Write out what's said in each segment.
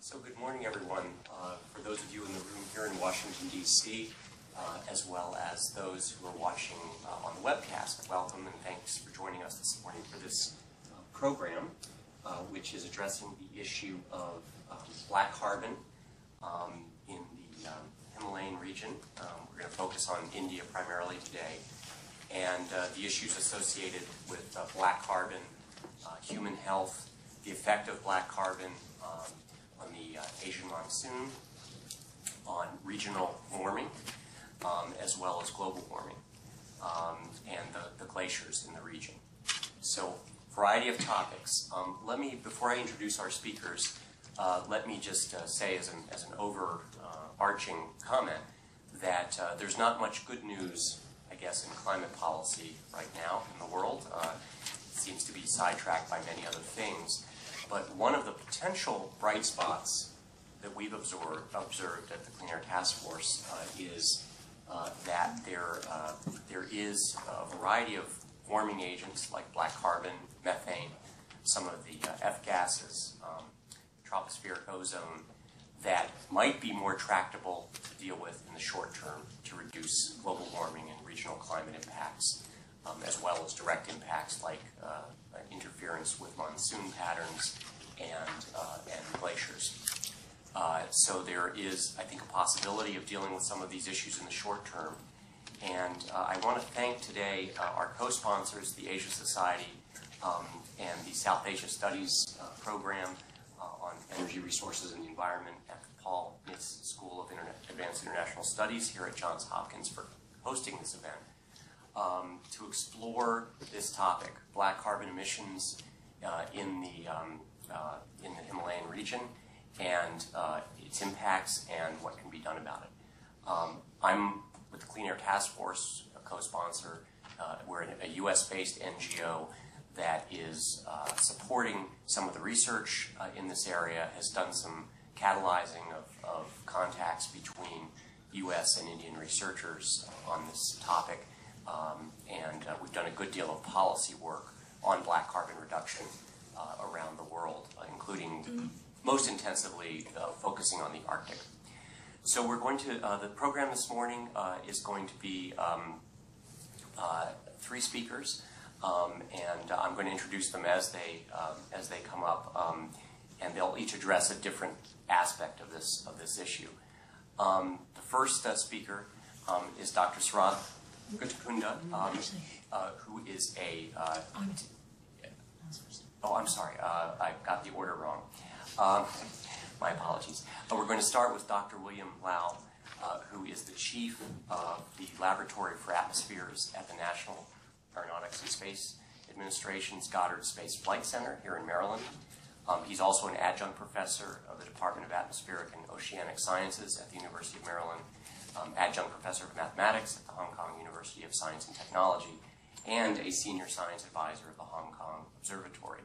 So good morning, everyone. For those of you in the room here in Washington, D.C., as well as those who are watching on the webcast, welcome and thanks for joining us this morning for this program, which is addressing the issue of black carbon in the Himalayan region. We're going to focus on India primarily today, and the issues associated with black carbon, human health, the effect of black carbon on the Asian monsoon, on regional warming, as well as global warming, and the glaciers in the region. So, variety of topics. Before I introduce our speakers, let me just say as an overarching comment that there's not much good news, I guess, in climate policy right now in the world. It seems to be sidetracked by many other things. But one of the potential bright spots that we've observed at the Clean Air Task Force is that there is a variety of warming agents like black carbon, methane, some of the F gases, tropospheric ozone, that might be more tractable to deal with in the short term to reduce global warming and regional climate impacts, as well as direct impacts like interference with monsoon patterns and glaciers. So there is, I think, a possibility of dealing with some of these issues in the short term. And I want to thank today our co-sponsors, the Asia Society and the South Asia Studies program on energy resources and the environment at the Paul Nitz School of Advanced International Studies here at Johns Hopkins for hosting this event. To explore this topic, black carbon emissions in the Himalayan region and its impacts and what can be done about it. I'm with the Clean Air Task Force, a co-sponsor. We're a U.S.-based NGO that is supporting some of the research in this area, has done some catalyzing of contacts between U.S. and Indian researchers on this topic. And we've done a good deal of policy work on black carbon reduction around the world, including most intensively focusing on the Arctic. So we're going to, the program this morning is going to be 3 speakers, and I'm going to introduce them as they come up, and they'll each address a different aspect of this issue. The first speaker is Dr. Sarath Guttikunda, who is a... oh, I'm sorry, I got the order wrong. My apologies. We're going to start with Dr. William Lau, who is the chief of the Laboratory for Atmospheres at the National Aeronautics and Space Administration's Goddard Space Flight Center here in Maryland. He's also an adjunct professor of the Department of Atmospheric and Oceanic Sciences at the University of Maryland, adjunct professor of mathematics at the Hong Kong University of Science and Technology, and a senior science advisor of the Hong Kong Observatory.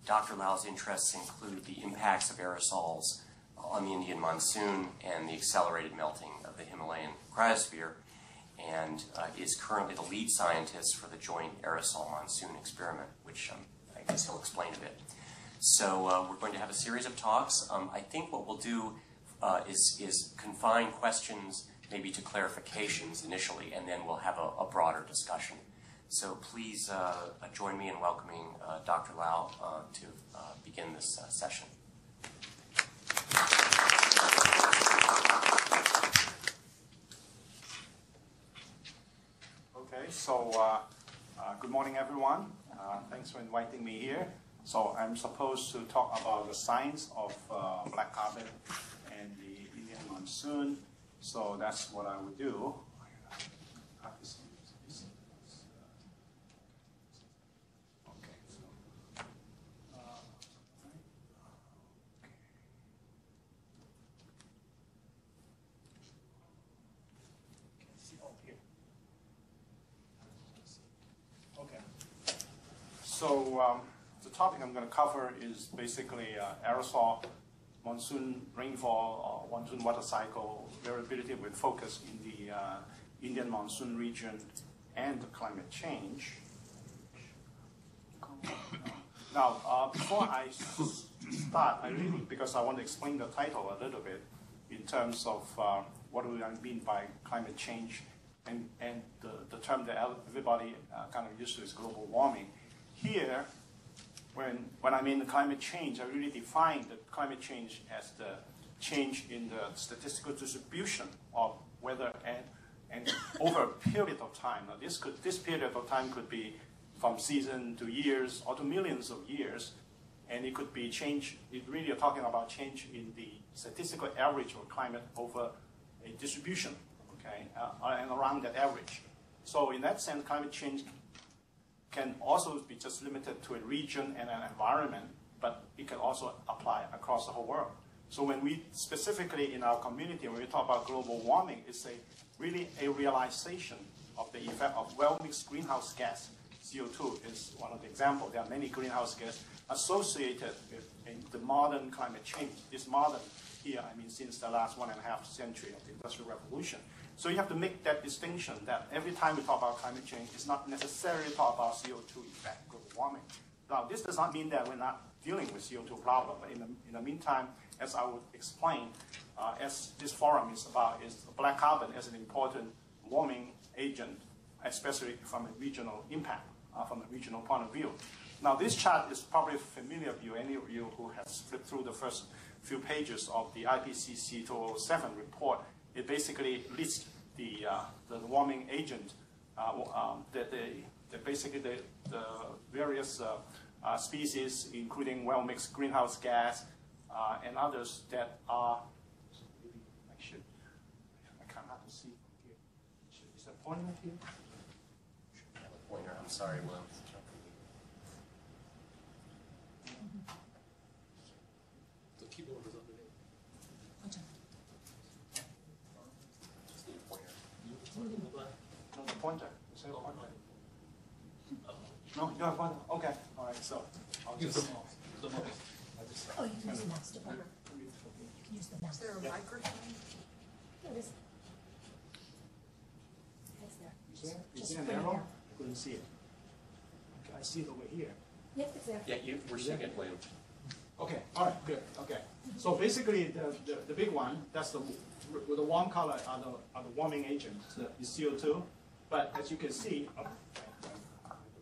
Dr. Lau's interests include the impacts of aerosols on the Indian monsoon and the accelerated melting of the Himalayan cryosphere, and is currently the lead scientist for the joint aerosol monsoon experiment, which I guess he'll explain a bit. So we're going to have a series of talks. I think what we'll do is confine questions maybe to clarifications initially, and then we'll have a broader discussion. So please join me in welcoming Dr. Lau to begin this session. Okay, so good morning, everyone. Thanks for inviting me here. So I'm supposed to talk about the science of black carbon and the Indian monsoon. So that's what I would do. So the topic I'm going to cover is basically aerosol, monsoon rainfall, or monsoon water cycle variability with focus in the Indian monsoon region and climate change. Now, before I start, because I want to explain the title a little bit in terms of what we mean by climate change and the term that everybody kind of used to is global warming. Here, when I mean the climate change, I really define the climate change as the change in the statistical distribution of weather and over a period of time. Now, this period of time could be from season to years or to millions of years, and it could be change. It really are talking about change in the statistical average of climate over a distribution, okay, and around that average. So in that sense, climate change can also be just limited to a region and an environment, but it can also apply across the whole world. So when we specifically in our community, when we talk about global warming, it's really a realization of the effect of well-mixed greenhouse gas. CO2 is one of the examples. There are many greenhouse gases associated with the modern climate change. This modern here, I mean, since the last 1.5 century of the Industrial Revolution. So you have to make that distinction that every time we talk about climate change, it's not necessarily talk about CO2 effect, global warming. Now, this does not mean that we're not dealing with CO2 problem, but in the meantime, as I would explain, as this forum is about, is black carbon as an important warming agent, especially from a regional impact, from a regional point of view. Now, this chart is probably familiar to you, any of you who has flipped through the first few pages of the IPCC 2007 report. It basically lists the warming agent, basically the various species, including well-mixed greenhouse gas and others that are. Maybe I can't hardly see from here. Is that pointer here? Pointer. I'm sorry, Will. The keyboard is underneath. Just need a pointer. No, the pointer. Is there a pointer? No, you don't have a pointer? Okay. All right. So I'll Use just. the mouse. The mouse. Oh, you can use the mouse to pointer. You can use the mouse. Is there a microphone? There it is. It's there. Is there Just an put it arrow? there. I couldn't see it. Okay, I see it over here. Yep, it's there. Yeah, we're seeing it, William. Okay, all right, good, okay. So basically, the big one, that's with the warm color are the warming agent, is CO2. But as you can see, I have to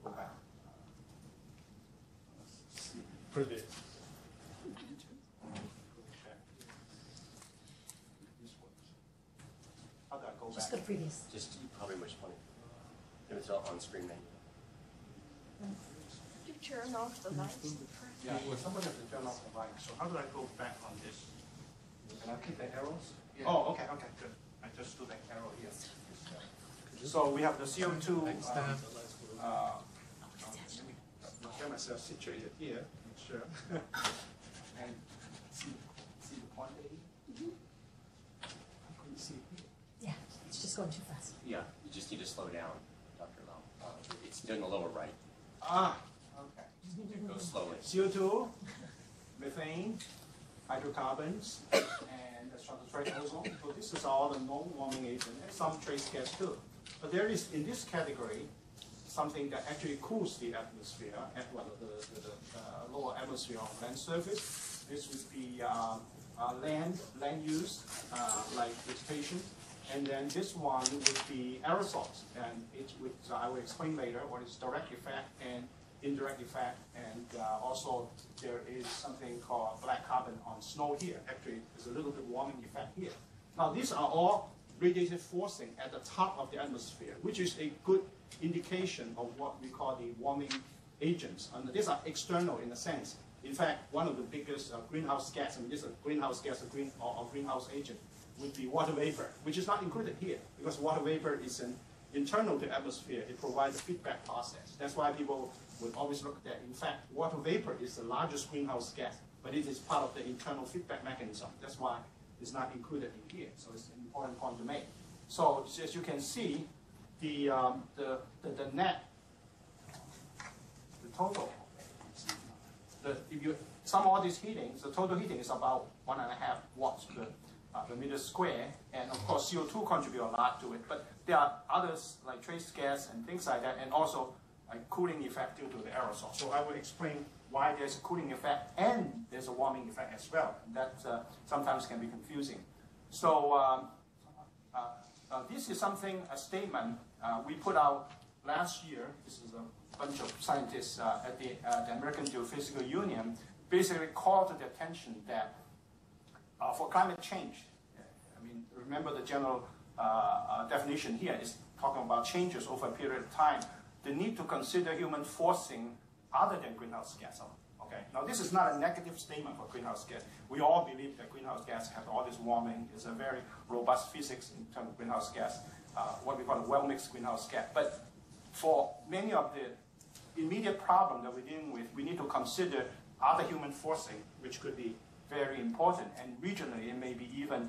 go back. Previous. How do I go Just back? go to previous. Just probably which one? If it's on screen menu. You turn off the lights. Yeah, well, somebody has to turn off the light. So how do I go back on this? Can I keep the arrows? Yeah. Oh, okay, good. I just do the arrow here. So we have the CO2. Let me get myself situated here. Make sure. And see the pointer here? I couldn't see it here. Yeah, it's just going too fast. Yeah, you just need to slow down, Dr. Lau. It's in the lower right. Ah, okay. Go slowly. CO2, methane, hydrocarbons, and stratospheric ozone. So this is all the known warming agent, and some trace gas too. But there is, in this category, something that actually cools the atmosphere, the lower atmosphere on land surface. This would be land use, like vegetation. And then this one would be aerosols, and which I will explain later what is direct effect and indirect effect. And also there is something called black carbon on snow here. Actually, there's a little bit warming effect here. Now these are all radiative forcing at the top of the atmosphere, which is a good indication of what we call the warming agents. And these are external in a sense. In fact, one of the biggest greenhouse gas, this is a greenhouse gas or greenhouse agent, would be water vapor, which is not included here because water vapor is internal to the atmosphere. It provides a feedback process. That's why people would always look at that. In fact, water vapor is the largest greenhouse gas, but it is part of the internal feedback mechanism. That's why it's not included in here. So it's an important point to make. So as you can see, the net, the total, if you sum all these heatings, the total heating is about 1.5 watts per meter square, and of course CO2 contribute a lot to it, but there are others like trace gas and things like that, and also a cooling effect due to the aerosol. So I will explain why there's a cooling effect and there's a warming effect as well. And that sometimes can be confusing. So this is a statement we put out last year. This is a bunch of scientists at the American Geophysical Union basically called to the attention that for climate change, I mean, remember the general definition here is talking about changes over a period of time. The need to consider human forcing other than greenhouse gas. Okay. Now, this is not a negative statement for greenhouse gas. We all believe that greenhouse gas has all this warming. It's a very robust physics in terms of greenhouse gas, what we call a well-mixed greenhouse gas. But for many of the immediate problems that we're dealing with, we need to consider other human forcing, which could be very important. And regionally, it may be even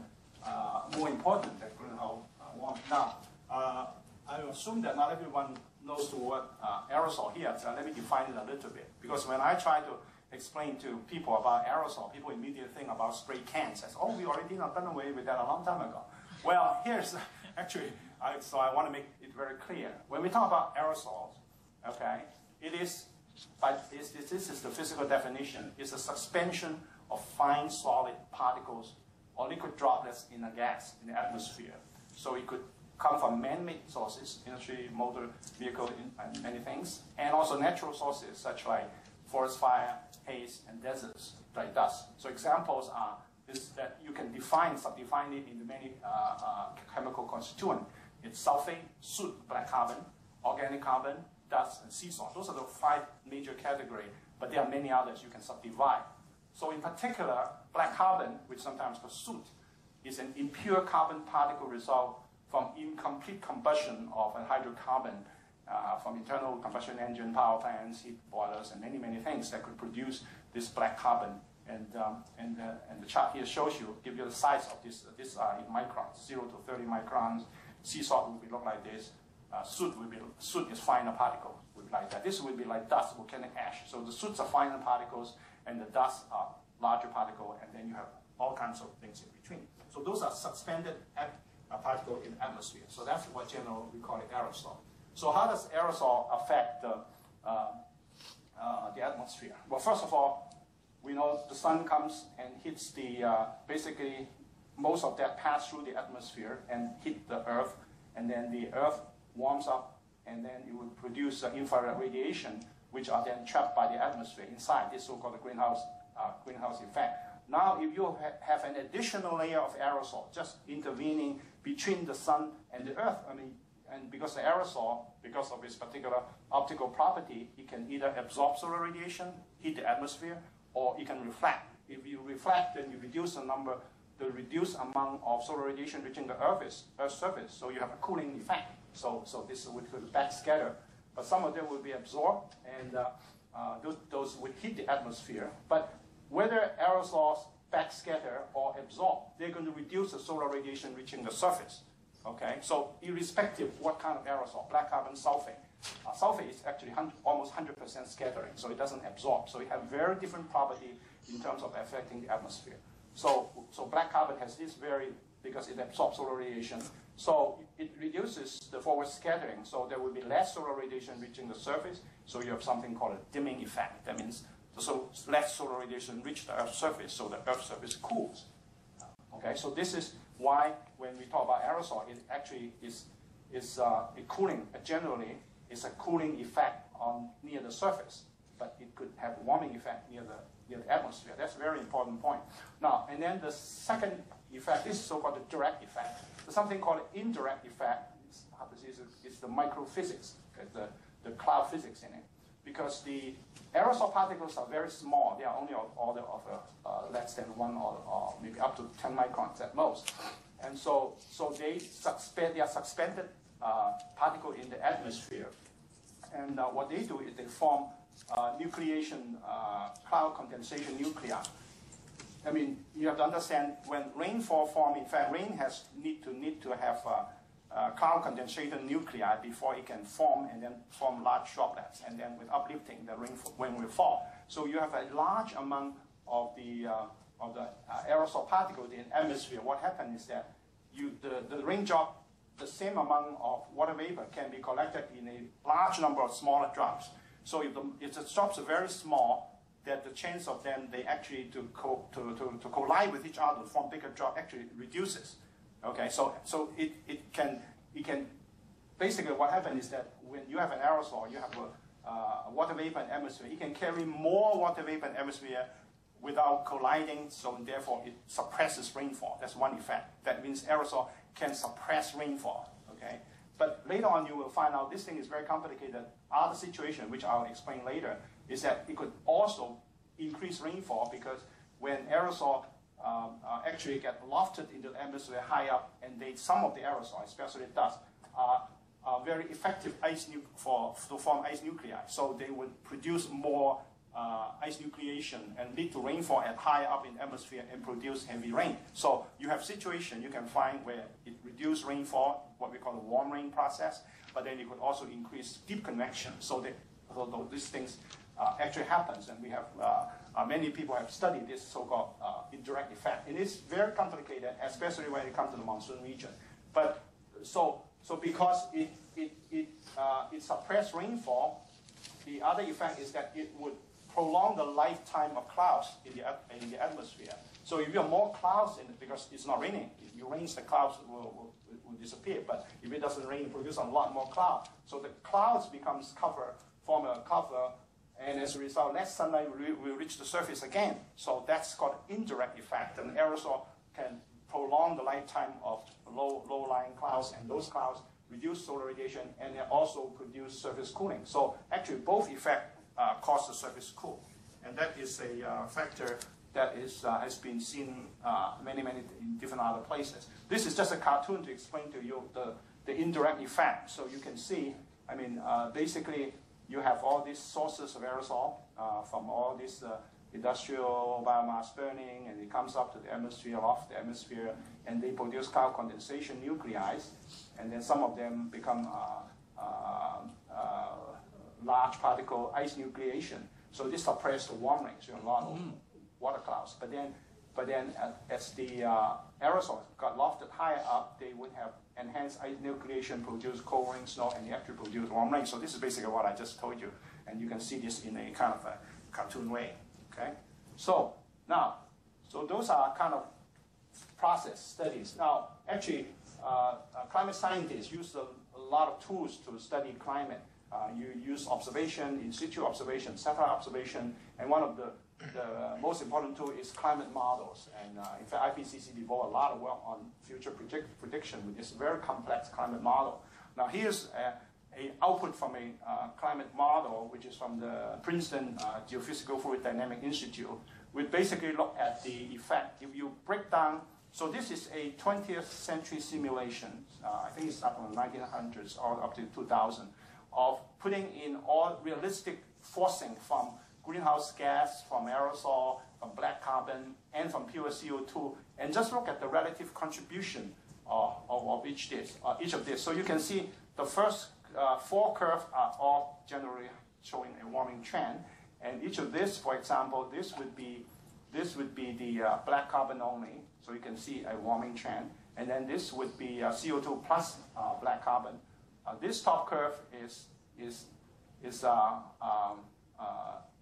more important than greenhouse warming. Now, I assume that not everyone knows the word aerosol here, so let me define it a little bit. Because when I try to explain to people about aerosol, people immediately think about spray cans. As, oh, we already done away with that a long time ago. Well, here's actually, so I want to make it very clear. When we talk about aerosols, okay, it is, this is the physical definition, it's a suspension of fine solid particles or liquid droplets in a gas in the atmosphere. So it could come from man-made sources, industry, motor, vehicle, and many things, and also natural sources such like forest fire, haze, and deserts, like dust. So examples are is that you can subdefine it into many chemical constituents. It's sulfate, soot, black carbon, organic carbon, dust, and sea salt. Those are the 5 major categories, but there are many others you can subdivide. So in particular, black carbon, which sometimes called soot, is an impure carbon particle result from incomplete combustion of a hydrocarbon from internal combustion engine, power plants, heat boilers, and many, many things that could produce this black carbon. And the chart here shows you, give you the size of this in microns, 0 to 30 microns. Sea salt will be look like this. Soot is finer particles, would be like that. This would be like dust, volcanic ash. So the soots are finer particles, and the dust are larger particle, and then you have all kinds of things in between. So those are suspended particle in the atmosphere. So that's what generally we call it aerosol. So how does aerosol affect the atmosphere? Well, first of all, we know the sun comes and hits the, basically most of that pass through the atmosphere and hit the earth, and then the earth warms up, and then it will produce infrared radiation, which are then trapped by the atmosphere inside this so-called greenhouse effect. Now, if you have an additional layer of aerosol just intervening between the sun and the earth, I mean, and because the aerosol, because of its particular optical property, it can either absorb solar radiation, heat the atmosphere, or it can reflect. If you reflect, then you reduce the reduced amount of solar radiation reaching the Earth's surface, so you have a cooling effect. So this would backscatter, but some of them will be absorbed, and those would hit the atmosphere. But whether aerosols backscatter or absorb, they're going to reduce the solar radiation reaching the surface. Okay, so irrespective of what kind of aerosol, black carbon, sulfate. Sulfate is actually almost 100% scattering, so it doesn't absorb. So it has very different property in terms of affecting the atmosphere. So black carbon has this because it absorbs solar radiation, so it reduces the forward scattering, so there will be less solar radiation reaching the surface, so you have something called a dimming effect. That means less solar radiation reach the Earth's surface, so the Earth's surface cools. Okay, so this is why when we talk about aerosol, it actually is a cooling, generally is a cooling effect near the surface, but it could have a warming effect near the atmosphere. That's a very important point. Now, and then the second effect, this is so-called the direct effect. There's something called an indirect effect. It's the microphysics, the cloud physics in it. Because the aerosol particles are very small. They are only of order of less than 1 or maybe up to 10 microns at most. And so they are suspended particle in the atmosphere. And what they do is they form nucleation, cloud condensation nuclei. I mean, you have to understand when rainfall forms, in fact, rain need to have cloud condensation nuclei before it can form and then form large droplets. And then with uplifting, the rain will fall. So you have a large amount of the aerosol particles in the atmosphere. What happens is that the raindrop, the same amount of water vapor can be collected in a large number of smaller drops. So if the drops are very small, that the chance of them they actually to collide with each other, form bigger drop, actually reduces. Okay, so it can basically what happens is that when you have an aerosol, you have a water vapor and atmosphere. It can carry more water vapor and atmosphere without colliding, so therefore it suppresses rainfall. That's one effect. That means aerosol can suppress rainfall. Okay, but later on you will find out this thing is very complicated. Other situation, which I'll explain later, is that it could also increase rainfall because when aerosol actually get lofted into the atmosphere high up, and some of the aerosol, especially dust, are very effective to form ice nuclei. So they would produce more ice nucleation and lead to rainfall at high up in the atmosphere and produce heavy rain. So you have situation you can find where it reduces rainfall, what we call the warm rain process, but then it could also increase deep convection. So these things actually happens, and we have many people have studied this so-called indirect effect. It is very complicated, especially when it comes to the monsoon region. But so because it suppresses rainfall, the other effect is that it would prolong the lifetime of clouds in the atmosphere. So if you have more clouds in it, because it's not raining, if it rains, the clouds will disappear. But if it doesn't rain, it produces a lot more cloud. So the clouds form a cover, and as a result, less sunlight will reach the surface again. So that's called indirect effect. And aerosol can prolong the lifetime of low-lying clouds, and those clouds reduce solar radiation, and they also produce surface cooling. So actually, both effects cause the surface cool, and that is a factor that has been seen many in different other places. This is just a cartoon to explain to you the indirect effect. So you can see, I mean, basically, you have all these sources of aerosol from all this industrial biomass burning, and it comes up to the atmosphere, off the atmosphere, and they produce cloud condensation nuclei, and then some of them become large particle ice nucleation. So this suppresses the warm rain, so a lot of water clouds. But then as the aerosols got lofted higher up, they would have enhanced ice nucleation, produce cold rain, snow, and they actually produce warm rain. So this is basically what I just told you, and you can see this in a kind of a cartoon way. Okay, so those are kind of process studies. Now, actually, climate scientists use a lot of tools to study climate. You use observation, in situ observation, satellite observation, and one of the most important tool is climate models. And in fact, IPCC devote a lot of work on future prediction with this very complex climate model. Now, here's an output from a climate model, which is from the Princeton Geophysical Fluid Dynamic Institute. We basically look at the effect. If you break down, so this is a 20th century simulation. I think it's up from the 1900s all up to 2000, of putting in all realistic forcing from greenhouse gas, from aerosol, from black carbon, and from pure CO2, and just look at the relative contribution of each of this. So you can see the first 4 curves are all generally showing a warming trend, and each of this, for example, this would be the black carbon only, so you can see a warming trend, and then this would be CO2 plus black carbon. This top curve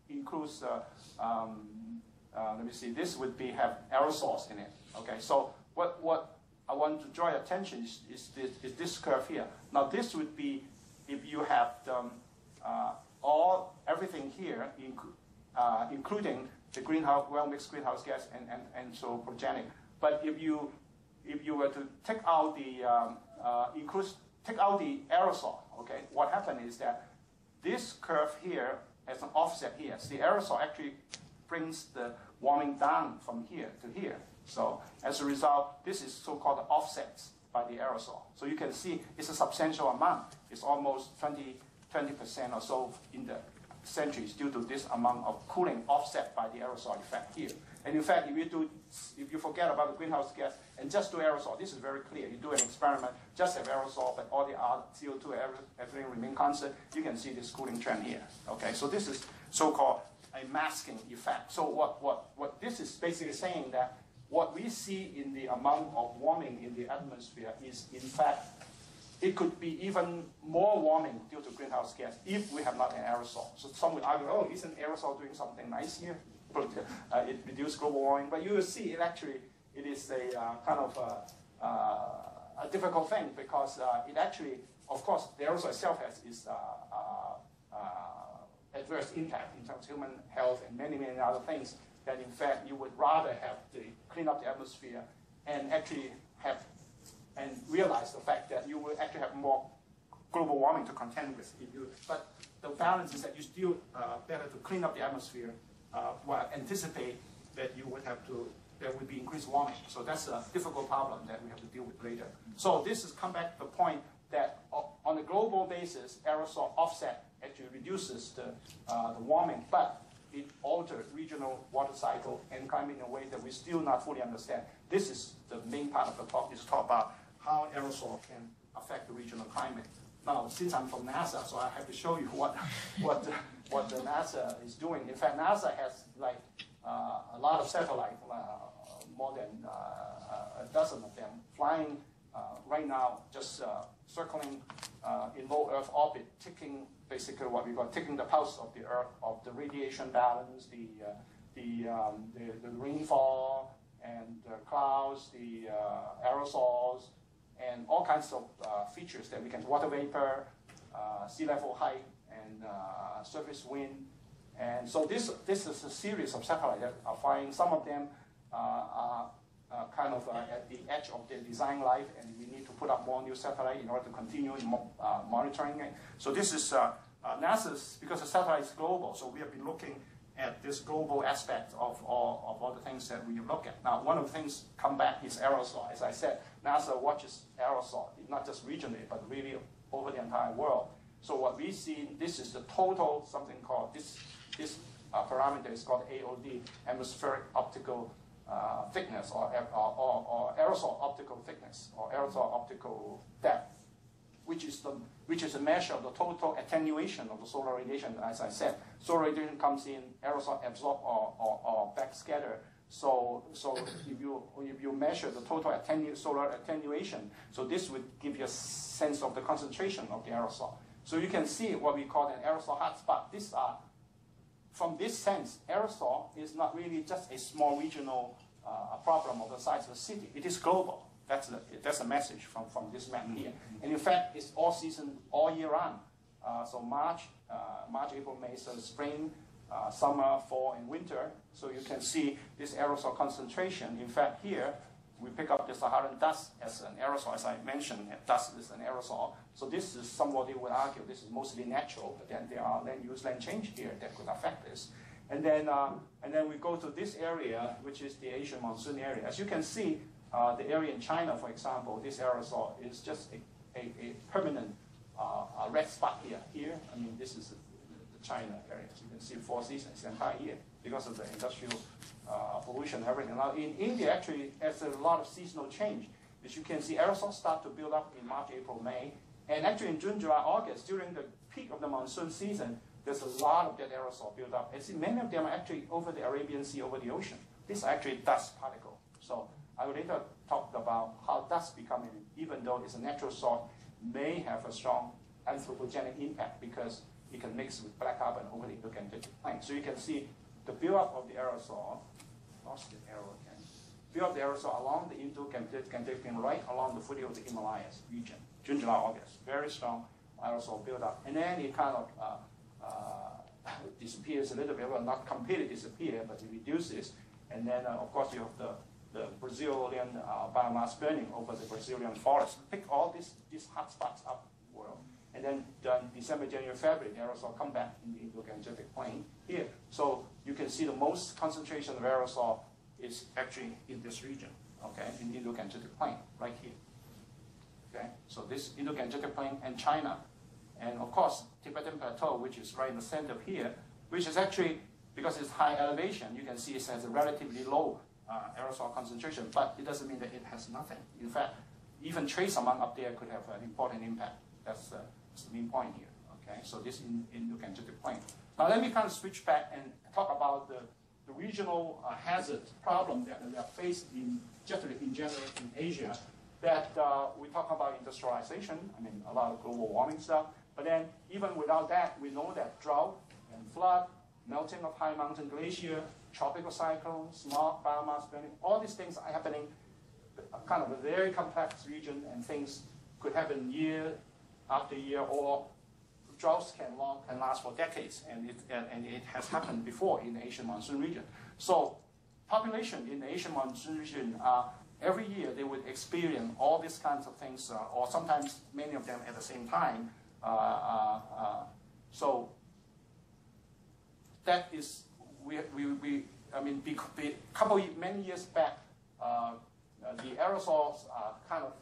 includes let me see. This would have aerosols in it. Okay, so what I want to draw your attention is this curve here. Now this would be if you have everything here, including the well-mixed greenhouse gas and so progenic. But if you were to take out the aerosol, okay, what happened is that this curve here has an offset here. So the aerosol actually brings the warming down from here to here. So as a result, this is so-called offsets by the aerosol. So you can see it's a substantial amount. It's almost 20% or so in the centuries due to this amount of cooling offset by the aerosol effect here. And in fact, if you forget about the greenhouse gas and just do aerosol, this is very clear. You do an experiment, just have aerosol, but all the other CO2, everything remain constant. You can see this cooling trend here. Okay, so this is so-called a masking effect. So what this is basically saying that what we see in the amount of warming in the atmosphere is in fact it could be even more warming due to greenhouse gas if we have not an aerosol. So some would argue, oh, isn't aerosol doing something nice here? It reduces global warming, but you will see it is a kind of a difficult thing because it actually, of course, the aerosol itself has its adverse impact in terms of human health and many, many other things that in fact you would rather have to clean up the atmosphere and actually have and realize the fact that you will actually have more global warming to contend with. But the balance is that you still better to clean up the atmosphere while anticipate that you would have to, there would be increased warming. So that's a difficult problem that we have to deal with later. So this has come back to the point that on a global basis, aerosol offset actually reduces the warming, but it alters regional water cycle and climate in a way that we still not fully understand. This is the main part of the talk, is to talk about how aerosol can affect the regional climate. Now, since I'm from NASA, so I have to show you what the NASA is doing. In fact, NASA has like a lot of satellites, more than a dozen of them, flying right now, just circling in low Earth orbit, taking basically what we call taking the pulse of the Earth, of the radiation balance, the rainfall, and the clouds, the aerosols, and all kinds of features that we can, water vapor, sea level height, and surface wind. And so this is a series of satellites that are flying. Some of them are kind of at the edge of their design life, and we need to put up more new satellites in order to continue monitoring it. So this is NASA's, because the satellite is global, so we have been looking at this global aspect of all the things that we look at. Now, one of the things come back is aerosol. As I said, NASA watches aerosol, not just regionally, but really over the entire world. So what we see, this is the total, something called, this parameter is called AOD, atmospheric optical thickness, or aerosol optical thickness, or aerosol optical depth, which is a measure of the total attenuation of the solar radiation. As I said, solar radiation comes in, aerosol absorb or backscatter. So if you measure the total solar attenuation, so this would give you a sense of the concentration of the aerosol. So you can see what we call an aerosol hotspot. These are, from this sense, aerosol is not really just a small regional problem of the size of a city. It is global. That's a message from this map here. And in fact, it's all season, all year round. So March, April, May, so spring, summer, fall, and winter. So you can see this aerosol concentration. In fact, here, we pick up the Saharan dust as an aerosol. As I mentioned, dust is an aerosol. So this is, somebody would argue, this is mostly natural, but then there are land use, land change here that could affect this. And then we go to this area, which is the Asian monsoon area. As you can see, the area in China, for example, this aerosol is just a permanent red spot here. Here, I mean, this is the China area. So you can see 4 seasons the entire year because of the industrial pollution and everything. Now, in India, actually, there's a lot of seasonal change. As you can see, aerosols start to build up in March, April, May. And actually, in June, July, August, during the peak of the monsoon season, there's a lot of that aerosol built up. And see, many of them are actually over the Arabian Sea, over the ocean. These are actually dust particles. So I will later talk about how dust becoming, even though it's a natural source, may have a strong anthropogenic impact because it can mix with black carbon over the Indo-Gangetic Plain. So you can see the buildup of the aerosol, lost the arrow again, build-up the aerosol along the Indo-Gangetic Plain, right along the foothills of the Himalayas region, June, July, August. Very strong aerosol build-up. And then it kind of disappears a little bit. Well, not completely disappear, but it reduces. And then, of course, you have the Brazilian biomass burning over the Brazilian forest. Pick all these hot spots up world. And then December, January, February, the aerosol come back in the Indo-Gangetic Plain here. So you can see the most concentration of aerosol is actually in this region, okay, in the Indo-Gangetic Plain, right here. Okay, so this Indo-Gangetic Plain and China. And of course, Tibetan Plateau, which is right in the center of here, which is actually, because it's high elevation, you can see it has a relatively low aerosol concentration, but it doesn't mean that it has nothing. In fact, even trace amount up there could have an important impact. That's the main point here. Okay, so this in Indo-Gangetic Plain. Now let me kind of switch back and talk about the regional hazard problem that we are faced in general in Asia. that we talk about industrialization, I mean, a lot of global warming stuff. But then even without that, we know that drought and flood, melting of high mountain glacier, tropical cyclones, smog, biomass burning, all these things are happening, kind of a very complex region, and things could happen year after year, or droughts can last for decades, and it has happened before in the Asian monsoon region. So population in the Asian monsoon region, every year they would experience all these kinds of things, or sometimes many of them at the same time. So that is, many years back, the aerosols are kind of,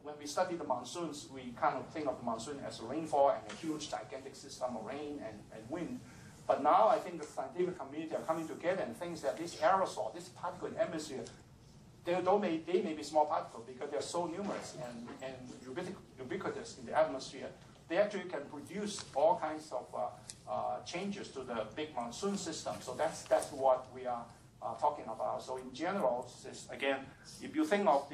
when we study the monsoons, we kind of think of the monsoon as a rainfall and a huge gigantic system of rain and wind. But now I think the scientific community are coming together and thinks that this aerosol, this particle in the atmosphere, they may be small particles because they're so numerous and ubiquitous in the atmosphere. They actually can produce all kinds of changes to the big monsoon system. So that's what we are talking about. So in general, again, if you think of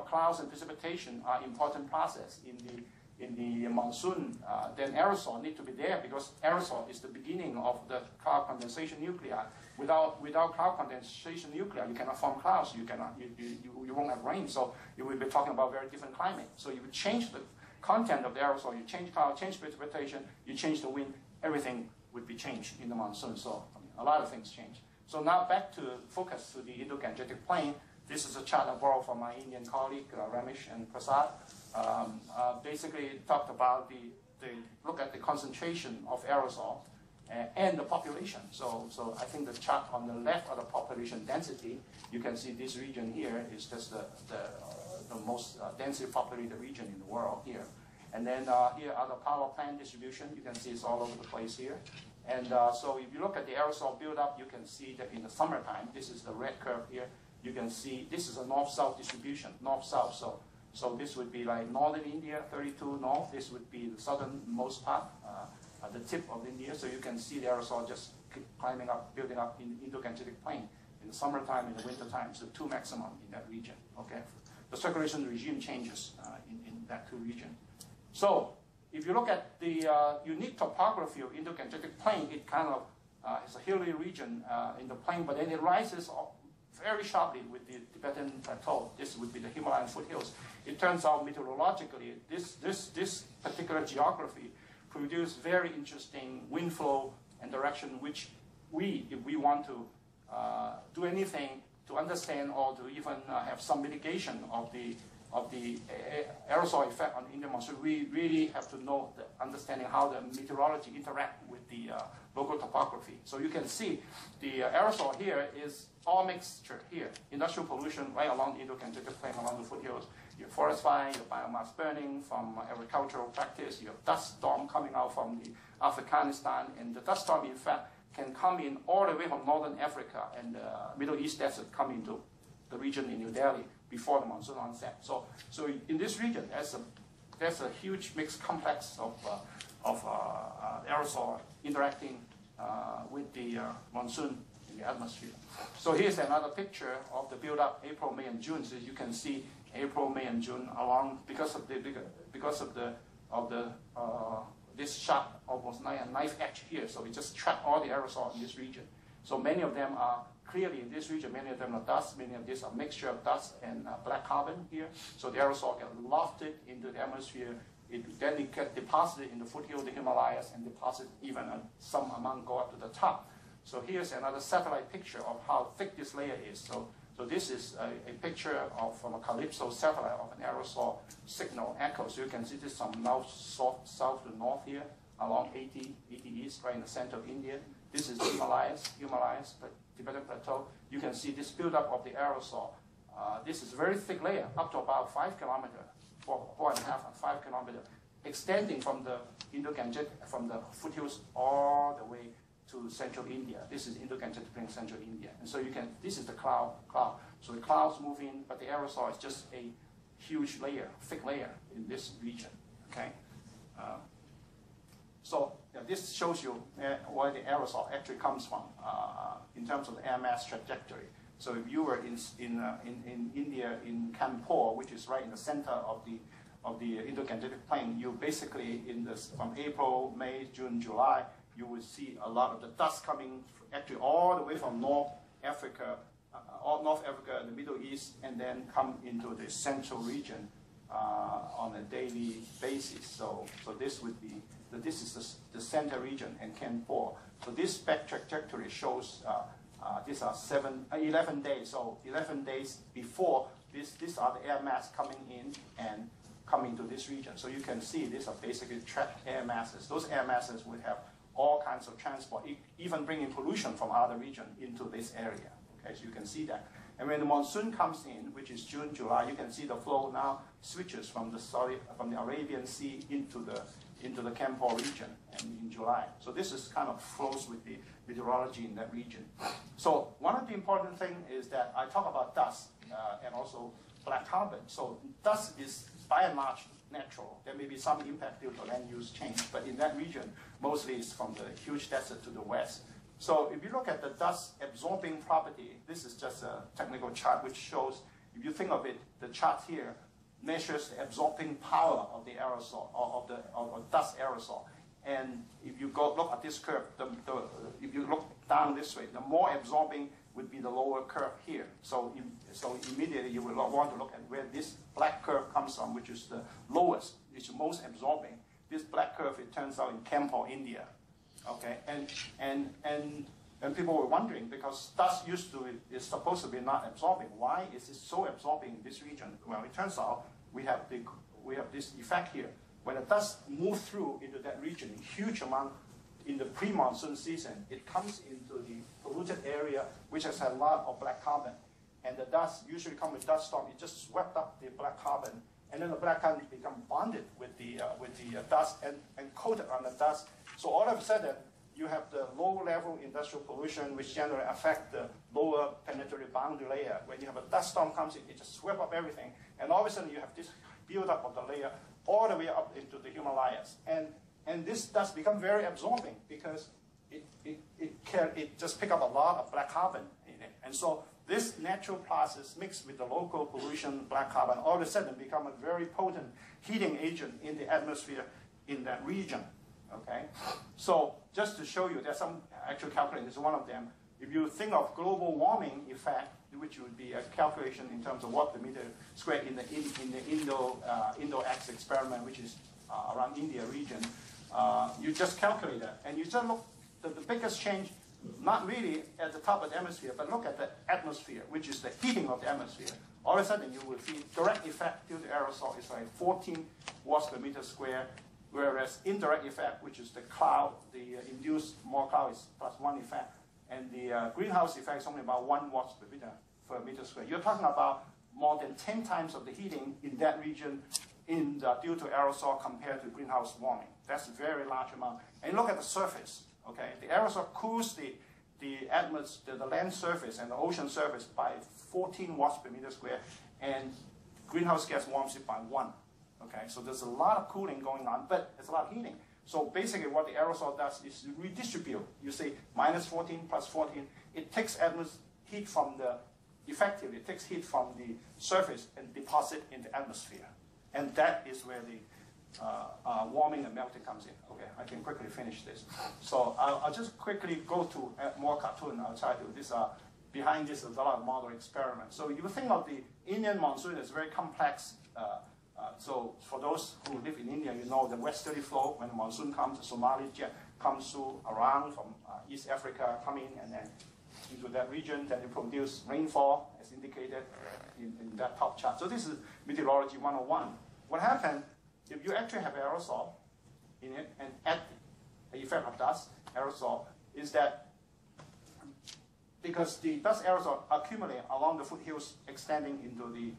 clouds and precipitation are important process in the monsoon, then aerosol need to be there, because aerosol is the beginning of the cloud condensation nuclei. Without cloud condensation nuclei, you cannot form clouds. You won't have rain. So you will be talking about very different climate. So you would change the content of the aerosol. You change cloud, change precipitation, you change the wind. Everything would be changed in the monsoon. So a lot of things change. So now back to focus to the Indo-Gangetic Plain. This is a chart I borrowed from my Indian colleague, Ramesh and Prasad. Basically, it talked about look at the concentration of aerosol and the population. So I think the chart on the left of the population density, you can see this region here is just the most densely populated region in the world here. And then here are the power plant distribution. You can see it's all over the place here. And so if you look at the aerosol buildup, you can see that in the summertime, this is the red curve here, you can see this is a north-south distribution, north-south. So this would be like northern India, 32 north. This would be the southernmost part, at the tip of India. So you can see the aerosol just keep climbing up, building up in the Indo-Gangetic Plain in the summertime, in the wintertime. So two maximum in that region. Okay, the circulation regime changes in that two region. So if you look at the unique topography of Indo-Gangetic Plain, it kind of is a hilly region in the plain, but then it rises very sharply with the Tibetan Plateau. This would be the Himalayan foothills. It turns out meteorologically, this particular geography produces very interesting wind flow and direction, which if we want to do anything to understand or to even have some mitigation of the aerosol effect on the Indian monsoon, we really have to know the understanding how the meteorology interact with the local topography. So you can see the aerosol here is all mixture here. Industrial pollution right along the Indo-Gangetic Plain, along the foothills. You have forest fire, you have biomass burning from agricultural practice, you have dust storm coming out from the Afghanistan, and the dust storm, in fact, can come in all the way from northern Africa and the Middle East desert come into the region in New Delhi before the monsoon onset. So in this region, there's a huge mixed complex of aerosol interacting with the monsoon in the atmosphere. So here's another picture of the build-up April, May, and June. So you can see April, May, and June along because of this sharp, almost knife edge here. So we just trap all the aerosol in this region. So many of them are clearly in this region. Many of them are dust. Many of these are mixture of dust and black carbon here. So the aerosol gets lofted into the atmosphere. Then it gets deposited in the foothill, the Himalayas, and deposited even some amount go up to the top. So here's another satellite picture of how thick this layer is. So this is a picture from a Calypso satellite of an aerosol signal echo. So you can see this from south to north here, along 80 east, right in the center of India. This is the Himalayas, but Tibetan Plateau. You can see this buildup of the aerosol. This is a very thick layer, up to about 5 kilometers, 4.5 and 5 kilometers, extending from the Indo-Gangetic, from the foothills all the way to central India. This is Indo-Gangetic Plain, central India. And so this is the cloud. So the clouds move in, but the aerosol is just a huge layer, thick layer in this region, okay? So this shows you where the aerosol actually comes from in terms of the air mass trajectory. So if you were in India, in Kanpur, which is right in the center of the Indo-Gangetic Plain, you basically, from April, May, June, July, you would see a lot of the dust coming actually all the way from North Africa, the Middle East, and then come into the central region on a daily basis. So this would be, this is the center region and Kanpur. So this back trajectory shows these are 11 days. So 11 days before these are the air mass coming in and coming to this region. So you can see these are basically trapped air masses. Those air masses would have all kinds of transport, even bringing pollution from other regions into this area. Okay, so you can see that. And when the monsoon comes in, which is June, July, you can see the flow now switches from the Arabian Sea into the Kanpur region and in July. So this is kind of flows with the meteorology in that region. So one of the important things is that I talk about dust and also black carbon. So dust is by and large natural. There may be some impact due to land use change, but in that region, mostly it's from the huge desert to the west. So if you look at the dust absorbing property, this is just a technical chart which shows, if you think of it, the chart here measures the absorbing power of the aerosol, or of dust aerosol. And if you go look at this curve, if you look down this way, the more absorbing would be the lower curve here. So immediately you will want to look at where this black curve comes from, which is the lowest, which is most absorbing. This black curve, it turns out in Kanpur, India. Okay, and people were wondering, because dust is supposed to be not absorbing. Why is it so absorbing in this region? Well, it turns out we have this effect here. When the dust moves through into that region, a huge amount in the pre-monsoon season, it comes into the polluted area, which has had a lot of black carbon. And the dust usually comes with dust storm. It just swept up the black carbon, and then the black carbon become bonded with the dust and coated on the dust. So all of a sudden, you have the low-level industrial pollution, which generally affect the lower planetary boundary layer. When you have a dust storm comes in, it just swept up everything, and all of a sudden you have this build-up of the layer all the way up into the Himalayas. And this dust becomes very absorbing because it just pick up a lot of black carbon in it. And so this natural process mixed with the local pollution, black carbon, all of a sudden become a very potent heating agent in the atmosphere in that region. Okay, so just to show you, there's some actual calculation. This is one of them. If you think of global warming effect, which would be a calculation in terms of what the meter square in the Indo-X experiment, which is around India region, you just calculate that, and you just look at the biggest change, not really at the top of the atmosphere, but look at the atmosphere, which is the heating of the atmosphere. All of a sudden, you will see direct effect due to aerosol is like 14 watts per meter square. Whereas indirect effect, which is the cloud, the induced more cloud is +1 effect, and the greenhouse effect is only about 1 watts per meter square. You're talking about more than 10 times of the heating in that region due to aerosol compared to greenhouse warming. That's a very large amount. And look at the surface. Okay, the aerosol cools the atmosphere, the land surface and the ocean surface by 14 watts per meter square, and greenhouse gas warms it by 1. Okay, so there's a lot of cooling going on, but there's a lot of heating. So basically what the aerosol does is redistribute. You say -14 +14. It takes heat from effectively, it takes heat from the surface and deposit in the atmosphere. And that is where the warming and melting comes in. Okay, I can quickly finish this. So I'll just quickly go to more cartoon. I'll try to, behind this is a lot of model experiments. So you think of the Indian monsoon as very complex. So for those who live in India, you know the westerly flow, when the monsoon comes, the Somali jet comes through around from East Africa, coming and then into that region, then it produce rainfall, as indicated in that top chart. So this is meteorology 101. What happens if you actually have aerosol in it and add the effect of dust aerosol is that because the dust aerosol accumulate along the foothills extending into the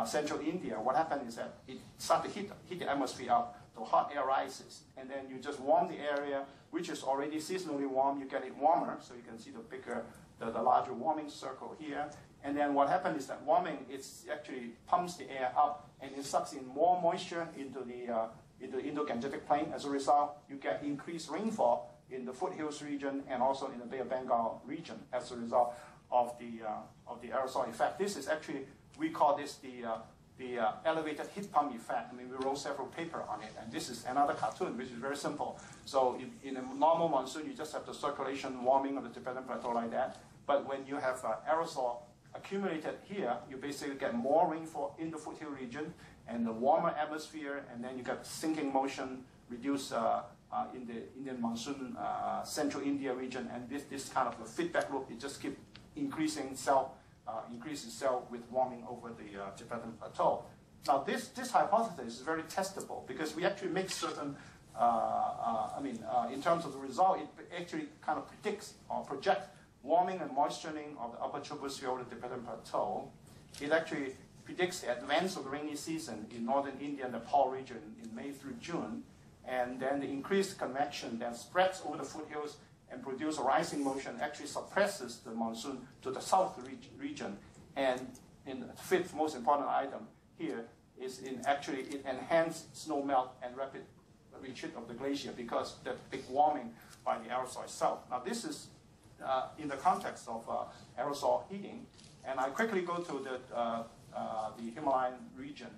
central India, what happens is that it starts to heat the atmosphere up, the hot air rises, and then you just warm the area, which is already seasonally warm, you get it warmer, so you can see the larger warming circle here. And then what happens is that warming, it actually pumps the air up, and it sucks in more moisture into the Indo-Gangetic Plain. As a result, you get increased rainfall in the foothills region and also in the Bay of Bengal region as a result. of the aerosol effect. This is actually, we call this the elevated heat pump effect. I mean, we wrote several papers on it, and this is another cartoon, which is very simple. So in a normal monsoon, you just have the circulation warming of the Tibetan Plateau like that. But when you have aerosol accumulated here, you basically get more rainfall in the foothill region and the warmer atmosphere, and then you get sinking motion reduced in the Indian monsoon, central India region, and this kind of a feedback loop, it just keeps increasing itself with warming over the Tibetan Plateau. Now this hypothesis is very testable because we actually make certain, in terms of the result, it actually kind of predicts or projects warming and moisturing of the upper troposphere over the Tibetan Plateau. It actually predicts the advance of the rainy season in northern India and Nepal region in May through June, and then the increased convection then spreads over the foothills and produce a rising motion, actually suppresses the monsoon to the south region. And in the fifth most important item here is it enhanced snow melt and rapid retreat of the glacier because the big warming by the aerosol itself. Now this is in the context of aerosol heating, and I quickly go to the Himalayan region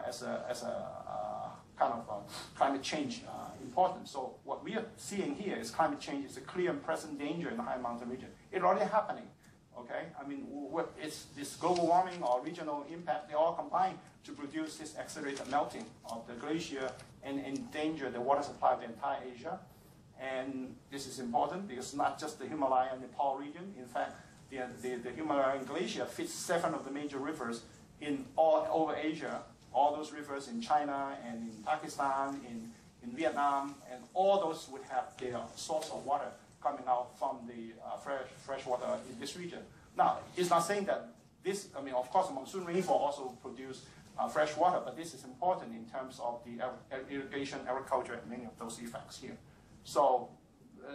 as a kind of climate change important. So what we are seeing here is climate change is a clear and present danger in the high mountain region. It's already happening, okay? I mean, it's this global warming or regional impact, they all combine to produce this accelerated melting of the glacier and endanger the water supply of the entire Asia. And this is important because not just the Himalayan Nepal region. In fact, the Himalayan glacier feeds 7 of the major rivers in all over Asia. All those rivers in China and in Pakistan, in Vietnam, and all those would have their source of water coming out from the fresh water in this region. Now, it's not saying that this, I mean, of course, monsoon rainfall also produce fresh water, but this is important in terms of the irrigation, agriculture, and many of those effects here. So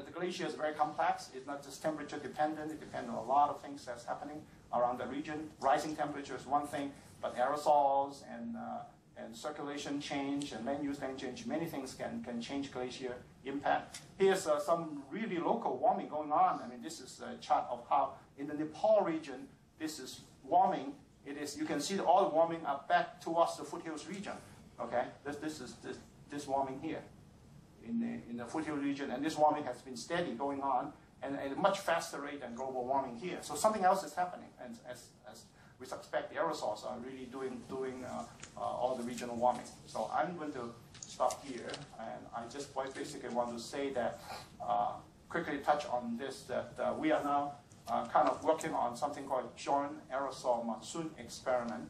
the glacier is very complex. It's not just temperature dependent. It depends on a lot of things that's happening around the region. Rising temperature is one thing, but aerosols and circulation change and land use change, many things can change glacier impact. Here's some really local warming going on. I mean, this is a chart of how in the Nepal region, this is warming. It is, you can see all the warming are back towards the foothills region. Okay, this warming here in the foothill region, and this warming has been steady going on and at a much faster rate than global warming here. So something else is happening, and as we suspect the aerosols are really doing all the regional warming. So I'm going to stop here, and I just basically want to say that, quickly touch on this, that we are now kind of working on something called joint aerosol monsoon experiment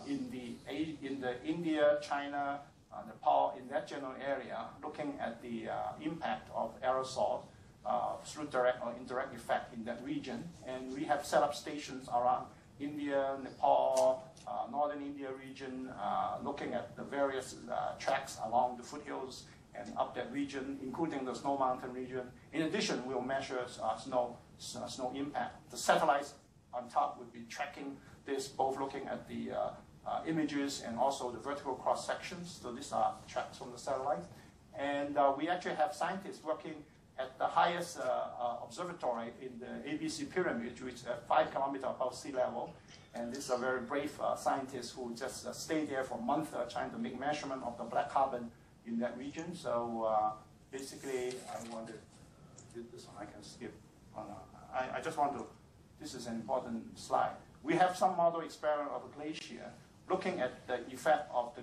in the India, China, Nepal, in that general area, looking at the impact of aerosols through direct or indirect effect in that region. And we have set up stations around India, Nepal, northern India region, looking at the various tracks along the foothills and up that region, including the snow mountain region. In addition, we'll measure snow impact. The satellites on top would be tracking this, both looking at the images and also the vertical cross sections. So these are tracks from the satellite. And we actually have scientists working at the highest observatory in the ABC pyramid, which is 5 kilometers above sea level. And these are very brave scientists who just stay there for a month trying to make measurement of the black carbon in that region. So basically, I want to do this one. I can skip. I just want to, this is an important slide. We have some model experiment of a glacier looking at the effect of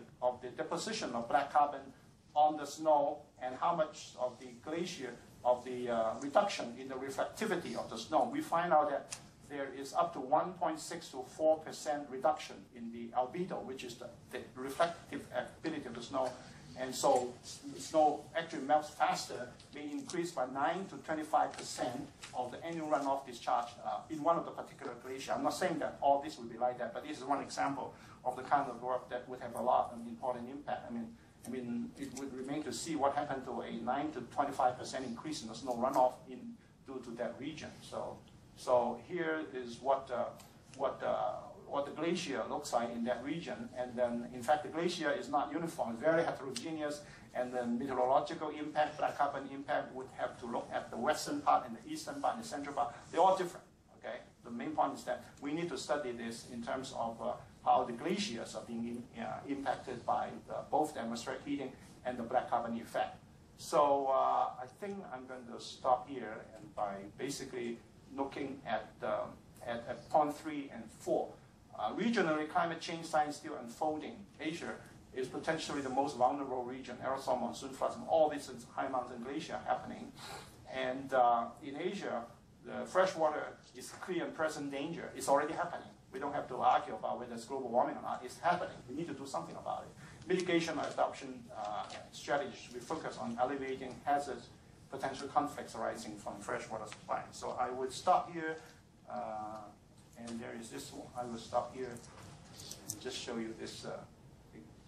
the deposition of black carbon on the snow and how much of the glacier, of the reduction in the reflectivity of the snow. We find out that there is up to 1.6 to 4% reduction in the albedo, which is the reflective ability of the snow. And so the snow actually melts faster, being increased by 9 to 25% of the annual runoff discharge in one of the particular glaciers. I'm not saying that all this will be like that, but this is one example of the kind of work that would have a lot of important impact. I mean, it would remain to see what happened to a 9 to 25% increase in the snow runoff due to that region. So here is what the glacier looks like in that region. And then, in fact, the glacier is not uniform, it's very heterogeneous, and the meteorological impact, black carbon impact, would have to look at the western part and the eastern part and the central part. They're all different, okay? the main point is that we need to study this in terms of how the glaciers are being impacted by both the atmospheric heating and the black carbon effect. So I think I'm going to stop here and by basically looking at point 3 and 4. Regionally, climate change science still unfolding. Asia is potentially the most vulnerable region. Aerosol, monsoon floods, and all this is high mountain glacier happening. And in Asia, the freshwater is clear and present danger. It's already happening. We don't have to argue about whether it's global warming or not. It's happening. We need to do something about it. Mitigation or adoption strategies we focus on alleviating hazards, potential conflicts arising from freshwater supply. So I would stop here. And there is this one. I will stop here and just show you this.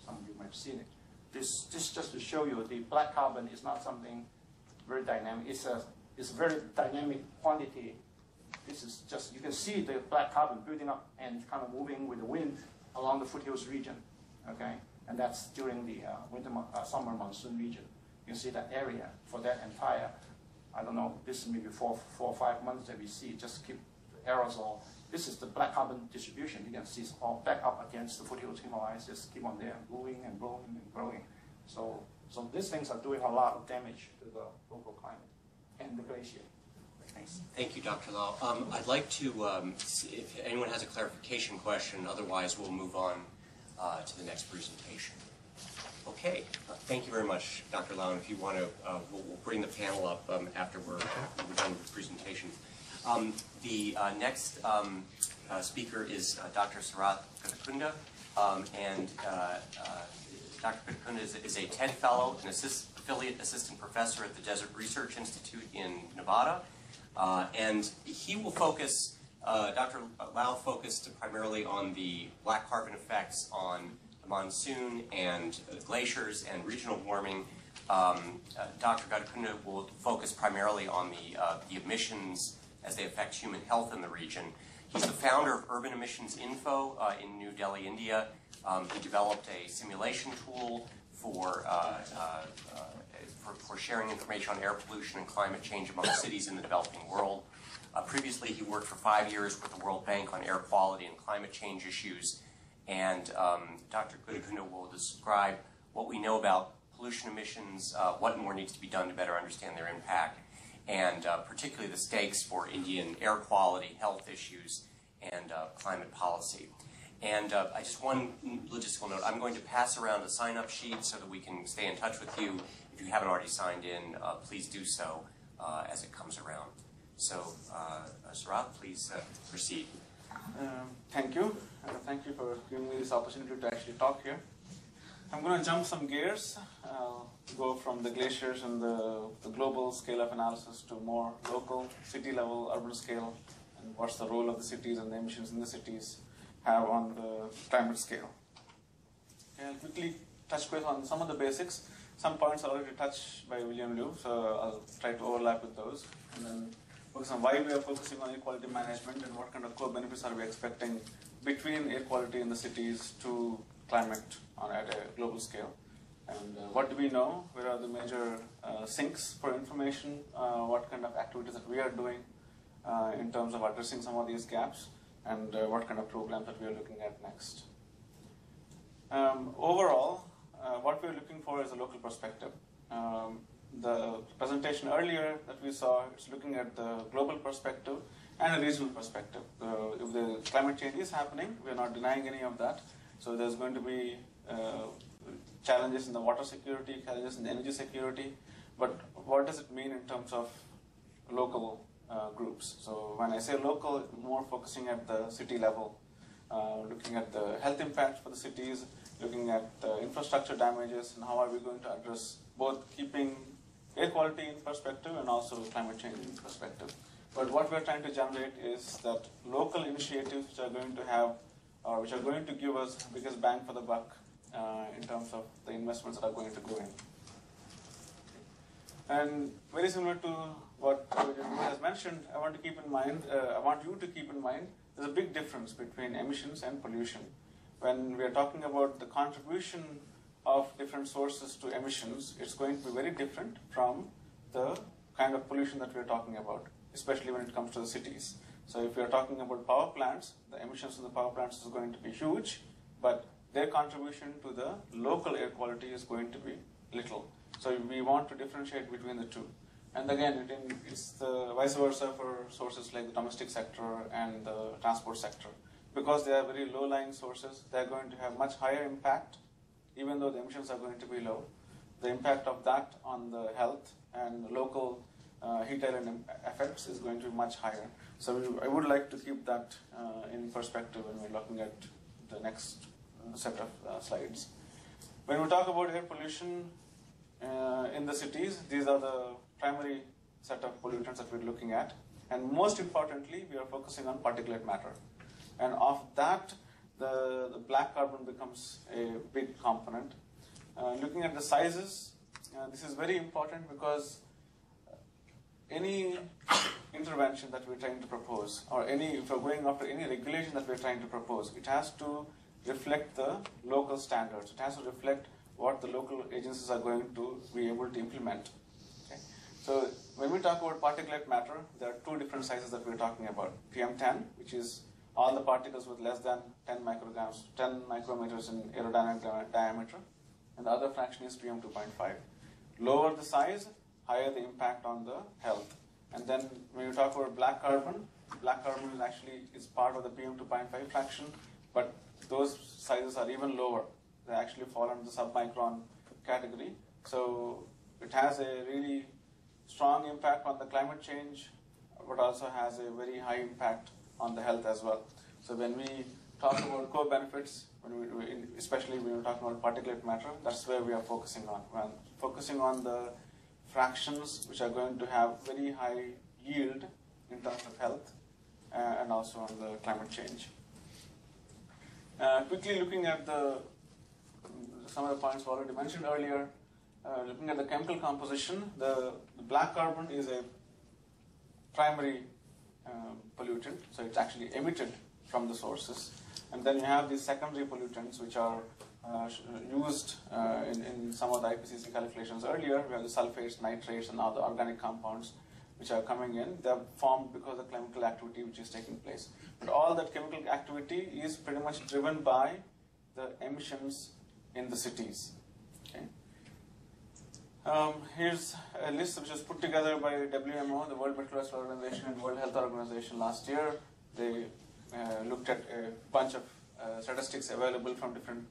Some of you might have seen it. This just to show you the black carbon is not something very dynamic. It's a very dynamic quantity. This is just, you can see the black carbon building up and kind of moving with the wind along the foothills region. Okay, and that's during the summer monsoon region. You can see that area for that entire, I don't know, this is maybe four or 5 months that we see. Just keep the aerosol. This is the black carbon distribution. You can see it's all back up against the foothills Himalayas. Just keep on there, blowing and blowing and blowing. So these things are doing a lot of damage to the local climate and the glacier. Thanks. Thank you, Dr. Lau. I'd like to, see if anyone has a clarification question, otherwise we'll move on to the next presentation. Okay, thank you very much, Dr. Lau. And if you want to, we'll bring the panel up after we're done with the presentation. The next speaker is Dr. Sarath Guttikunda, and Dr. Guttikunda is a TED Fellow and Affiliate Assistant Professor at the Desert Research Institute in Nevada, and he will focus, Dr. Lau focused primarily on the black carbon effects on the monsoon and glaciers and regional warming. Dr. Guttikunda will focus primarily on the emissions as they affect human health in the region. He's the founder of Urban Emissions.Info in New Delhi, India. He developed a simulation tool for sharing information on air pollution and climate change among cities in the developing world. Previously, he worked for 5 years with the World Bank on air quality and climate change issues. And Dr. Guttikunda will describe what we know about pollution emissions, what more needs to be done to better understand their impact, and particularly the stakes for Indian air quality, health issues, and climate policy. And I just one logistical note, I'm going to pass around a sign-up sheet so that we can stay in touch with you. If you haven't already signed in, please do so as it comes around. So, Sarath, please proceed. Thank you. Thank you for giving me this opportunity to actually talk here. I'm going to jump some gears, go from the glaciers and the global scale of analysis to more local, city-level, urban scale, and what's the role of the cities and the emissions in the cities have on the climate scale. And I'll quickly touch base on some of the basics. Some points are already touched by William Liu, so I'll try to overlap with those. And then focus on why we are focusing on air quality management and what kind of co-benefits are we expecting between air quality in the cities to climate at a global scale. And what do we know? Where are the major sinks for information? What kind of activities that we are doing in terms of addressing some of these gaps? And what kind of programs that we are looking at next? Overall, what we're looking for is a local perspective. The presentation earlier that we saw is looking at the global perspective and a regional perspective. If the climate change is happening, we're not denying any of that. So there's going to be challenges in the water security, challenges in the energy security. But what does it mean in terms of local groups? So when I say local, more focusing at the city level, looking at the health impact for the cities, looking at the infrastructure damages, and how are we going to address both keeping air quality in perspective and also climate change in perspective. But what we're trying to generate is that local initiatives which are going to have, or which are going to give us the biggest bang for the buck in terms of the investments that are going to go in. And very similar to what has mentioned, I want you to keep in mind, there's a big difference between emissions and pollution. When we are talking about the contribution of different sources to emissions, it's going to be very different from the kind of pollution that we're talking about, especially when it comes to the cities. So if we are talking about power plants, the emissions from the power plants is going to be huge, but their contribution to the local air quality is going to be little. So we want to differentiate between the two. And again, it's the vice versa for sources like the domestic sector and the transport sector. Because they are very low-lying sources, they are going to have much higher impact, even though the emissions are going to be low. The impact of that on the health and local heat island effects is going to be much higher. So I would like to keep that in perspective when we're looking at the next set of slides. When we talk about air pollution in the cities, these are the primary set of pollutants that we're looking at. And most importantly, we are focusing on particulate matter. And of that, the black carbon becomes a big component. Looking at the sizes, this is very important because any intervention that we're trying to propose, or if we're going after any regulation that we're trying to propose, it has to reflect the local standards. It has to reflect what the local agencies are going to be able to implement. Okay? So when we talk about particulate matter, there are two different sizes that we're talking about. PM10, which is all the particles with less than 10 micrograms, 10 micrometers in aerodynamic diameter, and the other fraction is PM2.5. Lower the size, higher the impact on the health. And then when you talk about black carbon is actually part of the PM2.5 fraction, but those sizes are even lower. They actually fall under the submicron category. So it has a really strong impact on the climate change, but also has a very high impact on the health as well. So when we talk about co-benefits, especially when we're talking about particulate matter, that's where we are focusing on. We're focusing on the fractions which are going to have very high yield in terms of health and also on the climate change. Quickly looking at some of the points we already mentioned earlier, looking at the chemical composition, the black carbon is a primary pollutant, so it's actually emitted from the sources. And then you have these secondary pollutants which are used in some of the IPCC calculations earlier. We have the sulfates, nitrates, and other organic compounds which are coming in. They're formed because of chemical activity which is taking place. But all that chemical activity is pretty much driven by the emissions in the cities. Okay. Here's a list which was put together by WMO, the World Meteorological Organization, and World Health Organization last year. They looked at a bunch of statistics available from different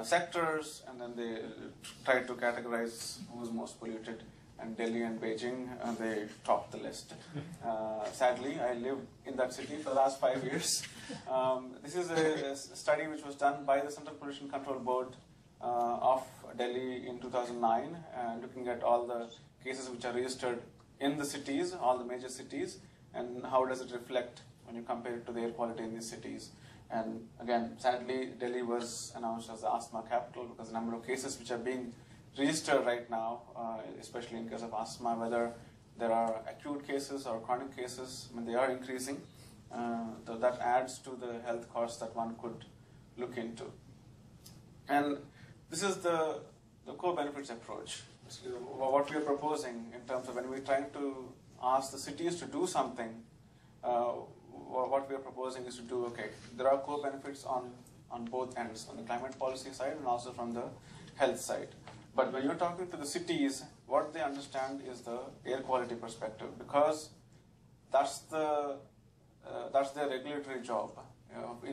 sectors, and then they tried to categorize who's most polluted. And Delhi and Beijing, they topped the list. Sadly, I lived in that city for the last 5 years. This is a study which was done by the Central Pollution Control Board of Delhi in 2009, looking at all the cases which are registered in the cities, all the major cities, and how does it reflect when you compare it to the air quality in these cities. And again, sadly, Delhi was announced as the asthma capital because the number of cases which are being registered right now, especially in case of asthma, whether there are acute cases or chronic cases, they are increasing. That adds to the health costs that one could look into. And this is the co-benefits approach. What we are proposing in terms of when we're trying to ask the cities to do something, what we are proposing is to do, okay, there are co-benefits on both ends, on the climate policy side and also from the health side. But when you're talking to the cities, what they understand is the air quality perspective, because that's their regulatory job.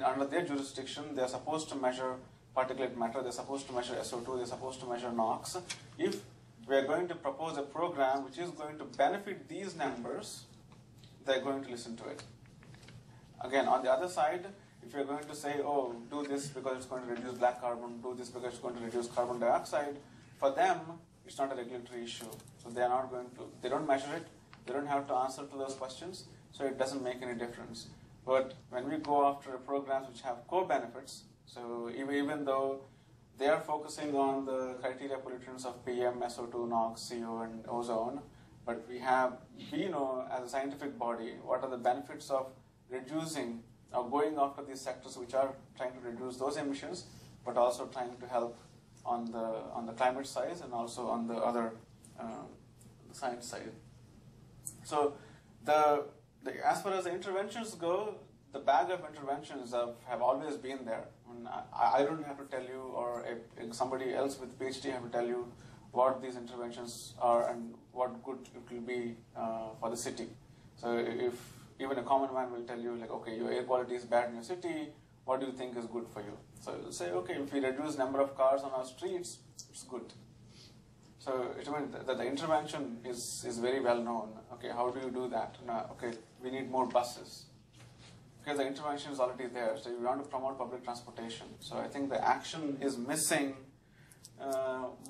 Under their jurisdiction, they're supposed to measure particulate matter, they're supposed to measure SO2, they're supposed to measure NOx. If we're going to propose a program which is going to benefit these numbers, they're going to listen to it. Again, on the other side, if you're going to say, oh, do this because it's going to reduce black carbon, do this because it's going to reduce carbon dioxide, for them, it's not a regulatory issue. So they are not going to, they don't measure it, they don't have to answer to those questions, so it doesn't make any difference. But when we go after programs which have core-benefits, so even though they are focusing on the criteria pollutants of PM, SO2, NOx, CO, and ozone, but we know as a scientific body, what are the benefits of reducing or going after these sectors which are trying to reduce those emissions, but also trying to help on the climate side and also on the other science side. So the as far as the interventions go, the bag of interventions have always been there. I mean, I don't have to tell you, or if somebody else with PhD have to tell you what these interventions are and what good it will be for the city. So if even a common man will tell you, like, okay, your air quality is bad in your city, what do you think is good for you? So you'll say, okay, if we reduce number of cars on our streets, it's good. So it means that the intervention is very well known. Okay, how do you do that? Okay, we need more buses. Because the intervention is already there. So we want to promote public transportation. So I think the action is missing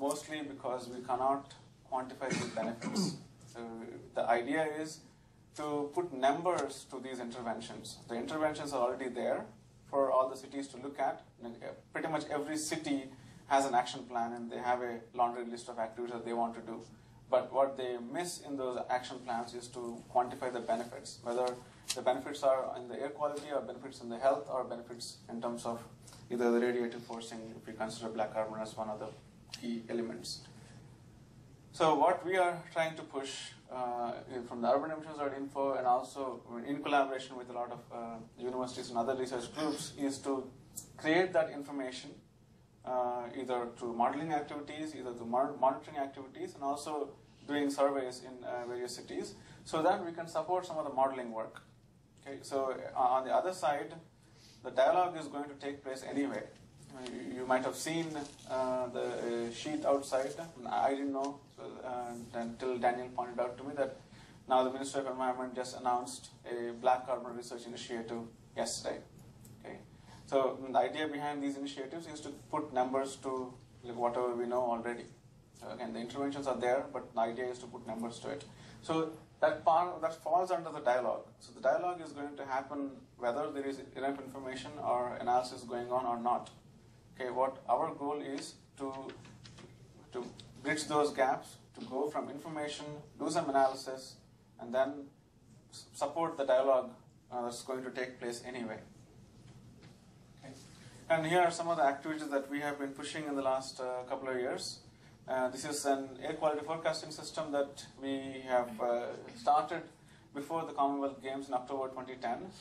mostly because we cannot quantify the benefits. So the idea is to put numbers to these interventions. The interventions are already there for all the cities to look at. Pretty much every city has an action plan and they have a laundry list of activities that they want to do. But what they miss in those action plans is to quantify the benefits, whether the benefits are in the air quality or benefits in the health or benefits in terms of either the radiative forcing, if we consider black carbon as one of the key elements. So what we are trying to push from the Urban Emissions.Info and also in collaboration with a lot of universities and other research groups is to create that information either through modeling activities, either through monitoring activities, and also doing surveys in various cities so that we can support some of the modeling work. Okay, so on the other side, the dialogue is going to take place anyway. You might have seen the sheet outside. I didn't know until Danielle pointed out to me that now the Ministry of Environment just announced a black carbon research initiative yesterday. Okay, so the idea behind these initiatives is to put numbers to whatever we know already. So again, the interventions are there, but the idea is to put numbers to it. So that falls under the dialogue. So the dialogue is going to happen whether there is enough information or analysis going on or not. Okay, what our goal is to bridge those gaps, to go from information, do some analysis, and then support the dialogue that's going to take place anyway. Okay. And here are some of the activities that we have been pushing in the last couple of years. This is an air quality forecasting system that we have started before the Commonwealth Games in October 2010.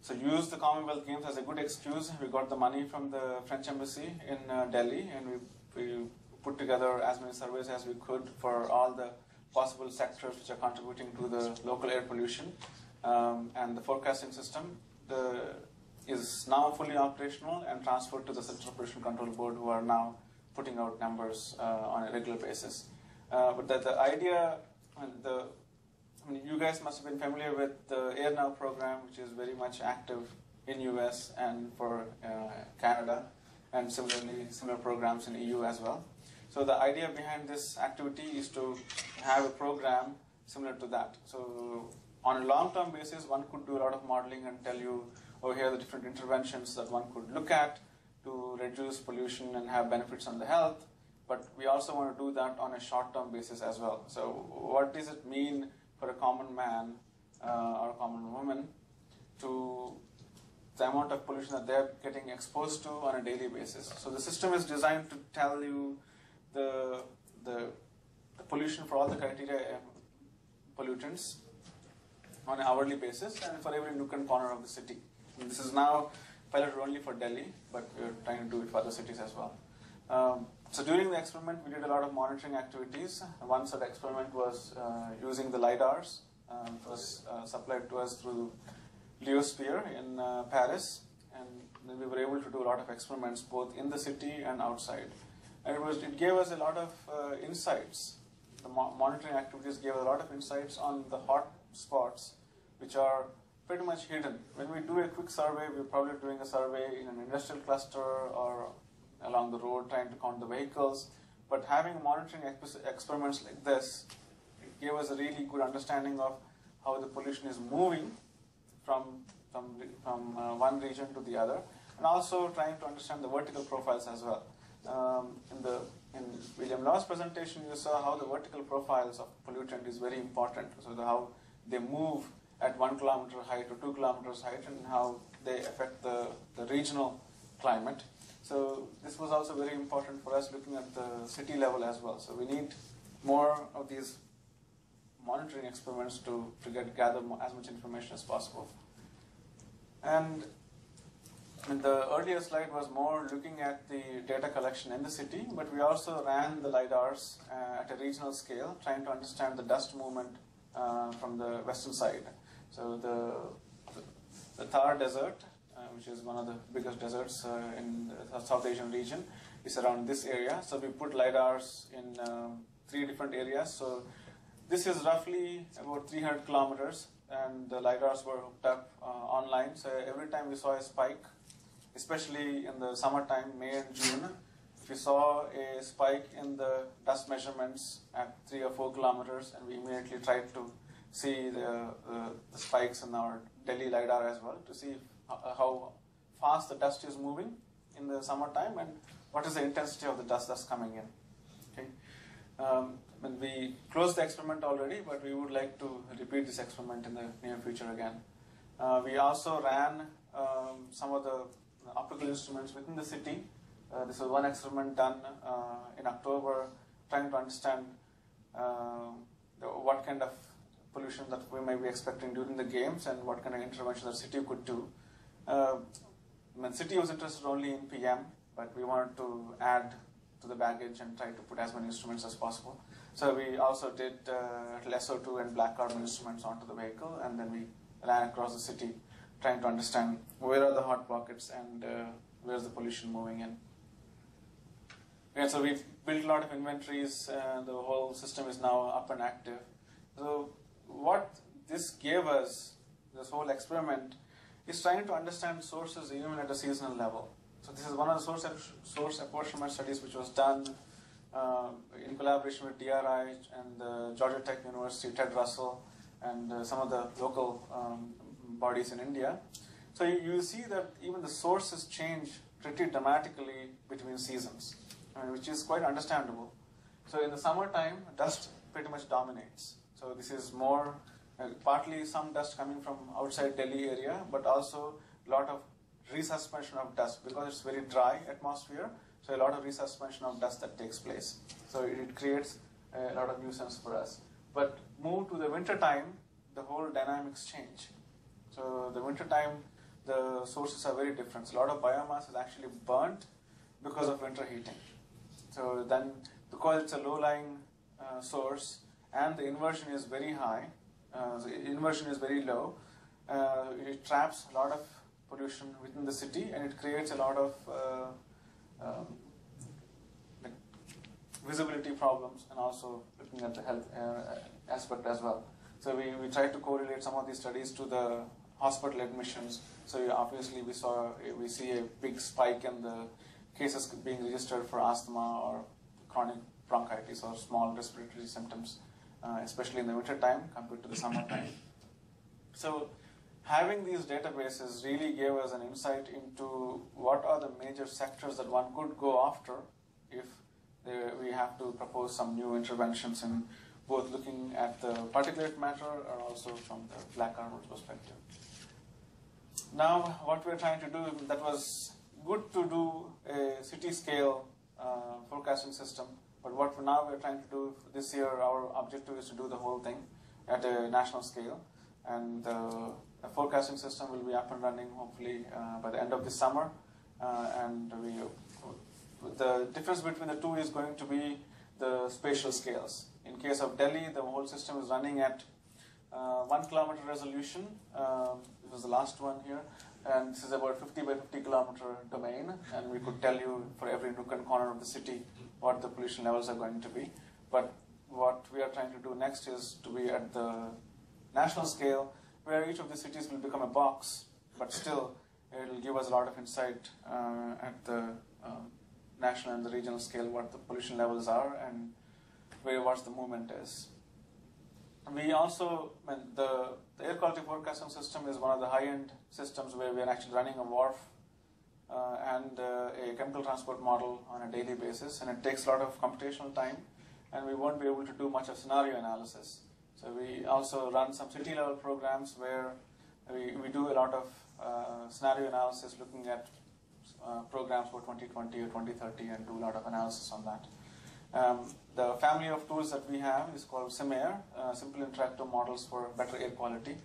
So use the Commonwealth Games as a good excuse. We got the money from the French Embassy in Delhi, and we put together as many surveys as we could for all the possible sectors which are contributing to the local air pollution. And the forecasting system is now fully operational and transferred to the Central Pollution Control Board, who are now putting out numbers on a regular basis. But the idea, you guys must have been familiar with the Air Now program, which is very much active in US and for Canada, and similar programs in EU as well. So the idea behind this activity is to have a program similar to that. So on a long-term basis, one could do a lot of modeling and tell you, oh, here are the different interventions that one could look at to reduce pollution and have benefits on the health. But we also want to do that on a short-term basis as well. So what does it mean for a common man or a common woman to the amount of pollution that they're getting exposed to on a daily basis? So the system is designed to tell you the pollution for all the criteria pollutants on an hourly basis and for every nook and corner of the city. And this is now piloted only for Delhi, but we're trying to do it for other cities as well. So during the experiment, we did a lot of monitoring activities. One such experiment was using the LiDARs. It was supplied to us through Leosphere in Paris, and then we were able to do a lot of experiments both in the city and outside. And it gave us a lot of insights. The monitoring activities gave a lot of insights on the hot spots, which are pretty much hidden. When we do a quick survey, we're probably doing a survey in an industrial cluster or along the road trying to count the vehicles. But having monitoring experiments like this, it gave us a really good understanding of how the pollution is moving from one region to the other, and also trying to understand the vertical profiles as well. In William Law's presentation, you saw how the vertical profiles of pollutant is very important. So how they move at 1 kilometer height or 2 kilometers height, and how they affect the regional climate. So this was also very important for us looking at the city level as well. So we need more of these monitoring experiments to gather as much information as possible. And the earlier slide was more looking at the data collection in the city, but we also ran the LiDARs at a regional scale, trying to understand the dust movement from the western side. So the Thar Desert, which is one of the biggest deserts in the South Asian region, is around this area. So we put LiDARs in 3 different areas. So this is roughly about 300 kilometers, and the LiDARs were hooked up online. So every time we saw a spike, especially in the summertime, May and June, if we saw a spike in the dust measurements at 3 or 4 kilometers, and we immediately tried to see the spikes in our Delhi LiDAR as well, to see how fast the dust is moving in the summertime and what is the intensity of the dust that's coming in. Okay. And we closed the experiment already, but we would like to repeat this experiment in the near future again. We also ran some of the optical instruments within the city. This was one experiment done in October, trying to understand what kind of pollution that we may be expecting during the games and what kind of intervention the city could do. The city was interested only in PM, but we wanted to add to the baggage and try to put as many instruments as possible. So we also did SO2 and black carbon instruments onto the vehicle, and then we ran across the city, trying to understand where are the hot pockets and where's the pollution moving in. And so we've built a lot of inventories. The whole system is now up and active. So what this gave us, this whole experiment, is trying to understand sources even at a seasonal level. So this is one of the source apportionment studies which was done in collaboration with DRI and the Georgia Tech University, Ted Russell, and some of the local bodies in India. So you see that even the sources change pretty dramatically between seasons, which is quite understandable. So in the summertime, dust pretty much dominates. So this is more, partly some dust coming from outside Delhi area, but also a lot of resuspension of dust because it's very dry atmosphere. So a lot of resuspension of dust that takes place. So it creates a lot of nuisance for us. But move to the winter time, the whole dynamics change. So the winter time, the sources are very different. So a lot of biomass is actually burnt because of winter heating. So then, because it's a low-lying source and the inversion is very high, the inversion is very low, it traps a lot of pollution within the city, and it creates a lot of visibility problems, and also looking at the health aspect as well. So we tried to correlate some of these studies to the hospital admissions. So obviously we see a big spike in the cases being registered for asthma or chronic bronchitis or small respiratory symptoms, especially in the winter time compared to the summer time. So having these databases really gave us an insight into what are the major sectors that one could go after if we have to propose some new interventions in both looking at the particulate matter and also from the black carbon perspective. Now, what we're trying to do, that was good to do a city scale forecasting system, but what now we're trying to do this year, our objective is to do the whole thing at a national scale. And the forecasting system will be up and running hopefully by the end of this summer. And the difference between the two is going to be the spatial scales. In case of Delhi, the whole system is running at 1 kilometer resolution. It was the last one here. And this is about 50 by 50 kilometer domain. And we could tell you for every nook and corner of the city what the pollution levels are going to be. But what we are trying to do next is to be at the national scale, where each of the cities will become a box, but still it will give us a lot of insight at the national and the regional scale what the pollution levels are and what the movement is. We also, the air quality forecasting system is one of the high-end systems where we are actually running a wharf and a chemical transport model on a daily basis, and it takes a lot of computational time, and we won't be able to do much of scenario analysis. So we also run some city-level programs where we do a lot of scenario analysis, looking at programs for 2020 or 2030, and do a lot of analysis on that. The family of tools that we have is called Samir, Simple Interactive Models for Better Air Quality.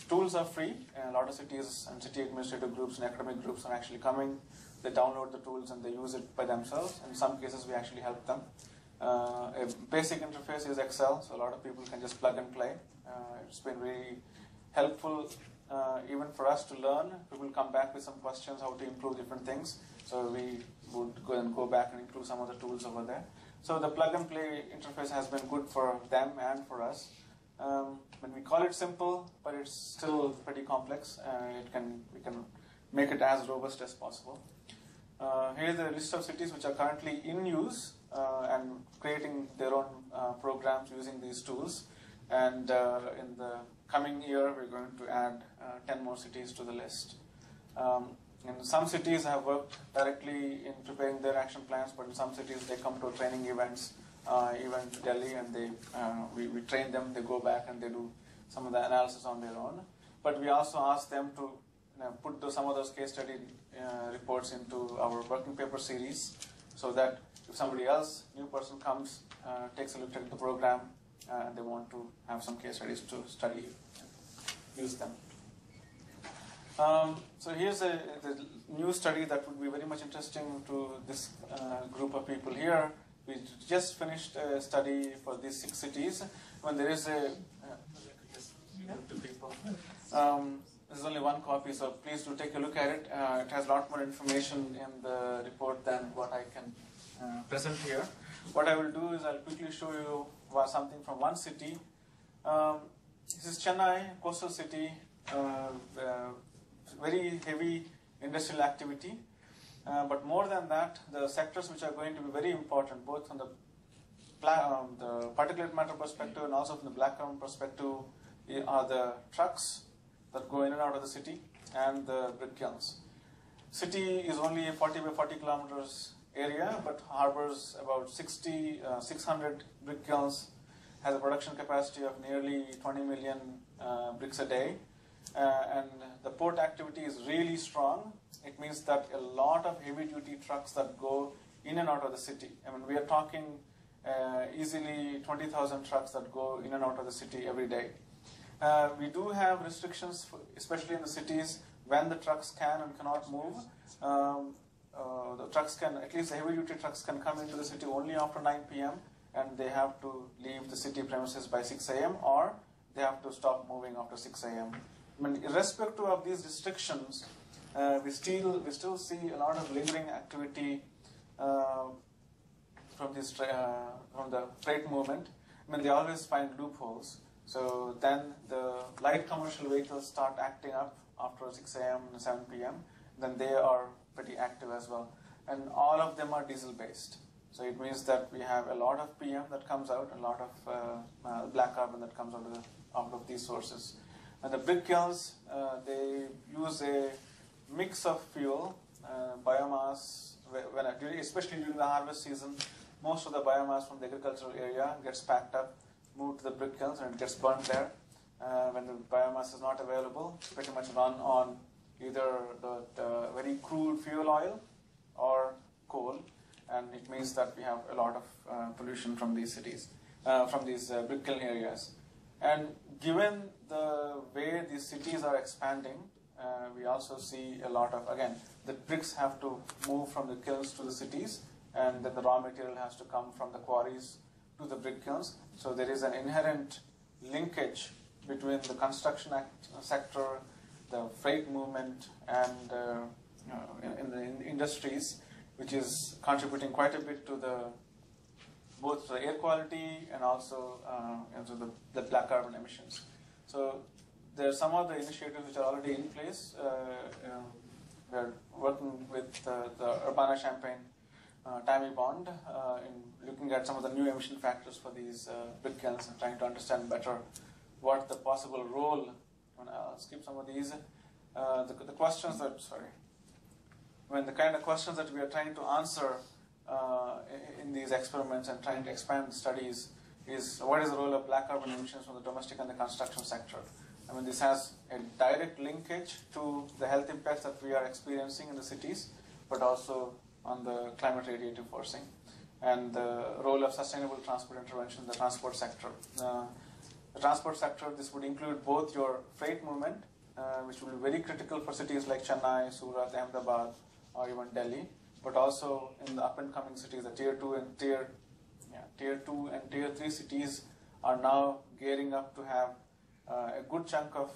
Tools are free, and a lot of cities and city administrative groups and academic groups are actually coming. They download the tools and they use it by themselves. In some cases, we actually help them. A basic interface is Excel, so a lot of people can just plug and play. It's been really helpful even for us to learn. People come back with some questions how to improve different things. So we would go back and improve some of the tools over there. So the plug and play interface has been good for them and for us. When we call it simple, but it's still pretty complex. We can make it as robust as possible. Here's a list of cities which are currently in use and creating their own programs using these tools. And in the coming year, we're going to add 10 more cities to the list. In some cities have worked directly in preparing their action plans, but in some cities they come to training events, even to Delhi, and we train them. They go back and they do some of the analysis on their own. But we also ask them to put some of those case study reports into our working paper series, so that if somebody else, new person comes, takes a look at the program, and they want to have some case studies to study, use them. So here's the new study that would be very much interesting to this group of people here. We just finished a study for these 6 cities. When there is a to people. This is only one copy, so please do take a look at it. It has a lot more information in the report than what I can present here. What I will do is I'll quickly show you something from one city. This is Chennai, coastal city, very heavy industrial activity. But more than that, the sectors which are going to be very important, both from the particulate matter perspective and also from the black carbon perspective, are the trucks that go in and out of the city and the brick kilns. City is only a 40 by 40 kilometers area, but harbors about 600 brick kilns, has a production capacity of nearly 20 million bricks a day. And the port activity is really strong. It means that a lot of heavy-duty trucks that go in and out of the city. I mean, we are talking easily 20,000 trucks that go in and out of the city every day. We do have restrictions, especially in the cities, when the trucks can and cannot move. The trucks can, at least the heavy-duty trucks can come into the city only after 9 p.m. and they have to leave the city premises by 6 a.m. or they have to stop moving after 6 a.m. I mean, irrespective of these restrictions, we still see a lot of lingering activity from the freight movement. I mean, they always find loopholes. So then the light commercial vehicles start acting up after 6 a.m. and 7 p.m. Then they are pretty active as well. And all of them are diesel-based. So it means that we have a lot of PM that comes out, a lot of black carbon that comes out of these sources. And the brick kilns, they use a mix of fuel, biomass, especially during the harvest season. Most of the biomass from the agricultural area gets packed up, moved to the brick kilns, and it gets burnt there. When the biomass is not available, it's pretty much run on either the very crude fuel oil or coal, and it means that we have a lot of pollution from these cities, from these brick kiln areas. And given the way these cities are expanding, we also see a lot of, again, the bricks have to move from the kilns to the cities, and then the raw material has to come from the quarries to the brick kilns. So there is an inherent linkage between the construction sector, the freight movement, and in the industries, which is contributing quite a bit to both the air quality and also to the black carbon emissions. So there are some of the initiatives which are already in place. We're working with the Urbana-Champaign Tammy Bond in looking at some of the new emission factors for these brick kilns and trying to understand better what the possible role. I'll skip some of these. The questions that, the kind of questions that we are trying to answer in these experiments and trying to expand studies is, what is the role of black carbon emissions from the domestic and the construction sector? I mean, this has a direct linkage to the health impacts that we are experiencing in the cities, but also on the climate radiative forcing. and the role of sustainable transport intervention in the transport sector. The transport sector, this would include both your freight movement, which will be very critical for cities like Chennai, Surat, Ahmedabad, or even Delhi, but also in the up-and-coming cities, the Tier 2 and Tier 3 cities are now gearing up to have a good chunk of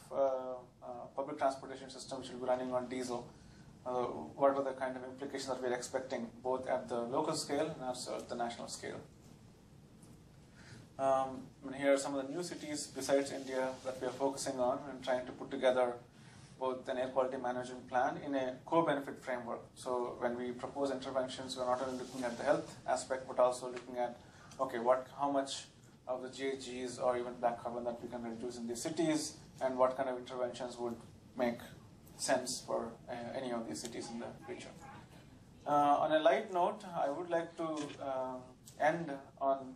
public transportation system which will be running on diesel. What are the kind of implications that we're expecting, both at the local scale and also at the national scale? And here are some of the new cities besides India that we are focusing on and trying to put together both an air quality management plan in a co-benefit framework. So when we propose interventions, we're not only looking at the health aspect, but also looking at, okay, how much of the GHGs or even black carbon that we can reduce in these cities, and what kind of interventions would make sense for any of these cities in the future. On a light note, I would like to end on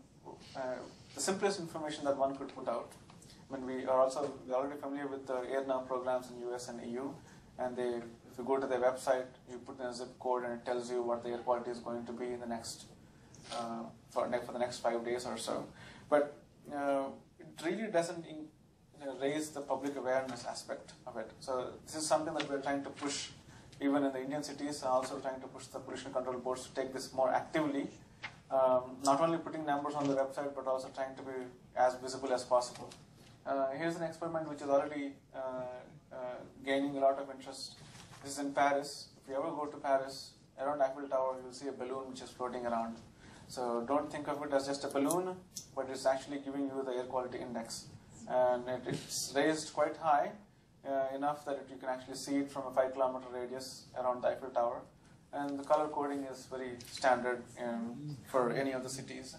the simplest information that one could put out. I mean, we're already familiar with the AirNow programs in US and EU, and if you go to their website, you put in a zip code and it tells you what the air quality is going to be in the next for the next 5 days or so. But it really doesn't raise the public awareness aspect of it. So this is something that we're trying to push even in the Indian cities, and also trying to push the pollution control boards to take this more actively. Not only putting numbers on the website, but also trying to be as visible as possible. Here's an experiment which is already gaining a lot of interest. This is in Paris. If you ever go to Paris, around Eiffel Tower, you'll see a balloon which is floating around. So don't think of it as just a balloon, but it's actually giving you the air quality index. And it's raised quite high, enough that you can actually see it from a 5-kilometer radius around the Eiffel Tower. And the color coding is very standard for any of the cities.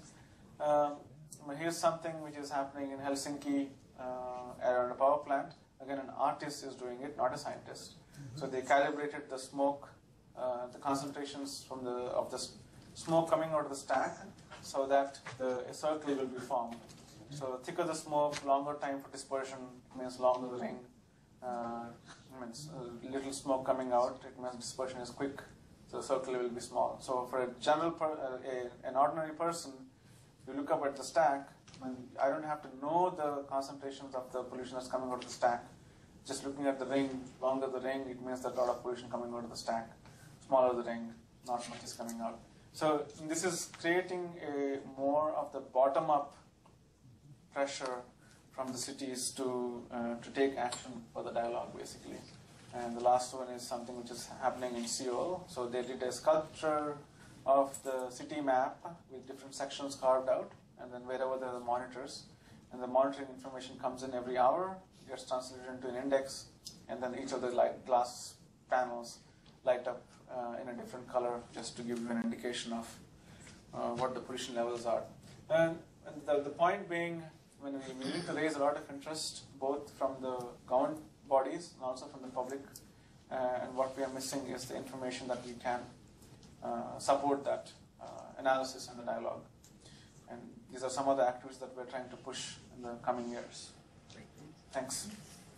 Here's something which is happening in Helsinki around a power plant. Again, an artist is doing it, not a scientist. So they calibrated the smoke, the concentrations of the smoke coming out of the stack, so that a circle will be formed. So thicker the smoke, longer time for dispersion, means longer the ring. Means little smoke coming out, it means dispersion is quick, so the circle will be small. So for a general, an ordinary person, you look up at the stack, I don't have to know the concentrations of the pollution that's coming out of the stack. Just looking at the ring, longer the ring, it means that a lot of pollution coming out of the stack. Smaller the ring, not much is coming out. So this is creating more of the bottom-up pressure from the cities to take action for the dialogue, basically. And the last one is something which is happening in Seoul. So they did a sculpture of the city map with different sections carved out, and then wherever there are the monitors, and the monitoring information comes in every hour, gets translated into an index, and then each of the glass panels light up in a different color, just to give you an indication of what the pollution levels are. And the point being, when we need to raise a lot of interest, both from the government bodies and also from the public, and what we are missing is the information that we can support that analysis and the dialogue. And these are some of the activities that we're trying to push in the coming years. Thanks.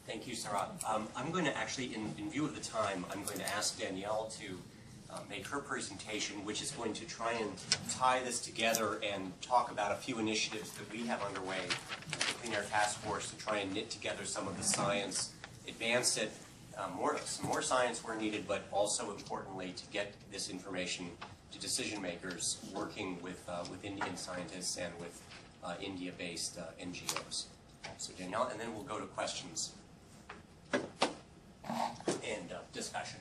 Thank you, Sarath. I'm going to actually, in view of the time, I'm going to ask Danielle to make her presentation, which is going to try and tie this together and talk about a few initiatives that we have underway with the Clean Air Task Force to try and knit together some of the science, advance it, some more science where needed, but also importantly to get this information to decision makers working with Indian scientists and with India-based NGOs. So Danielle, and then we'll go to questions and discussion.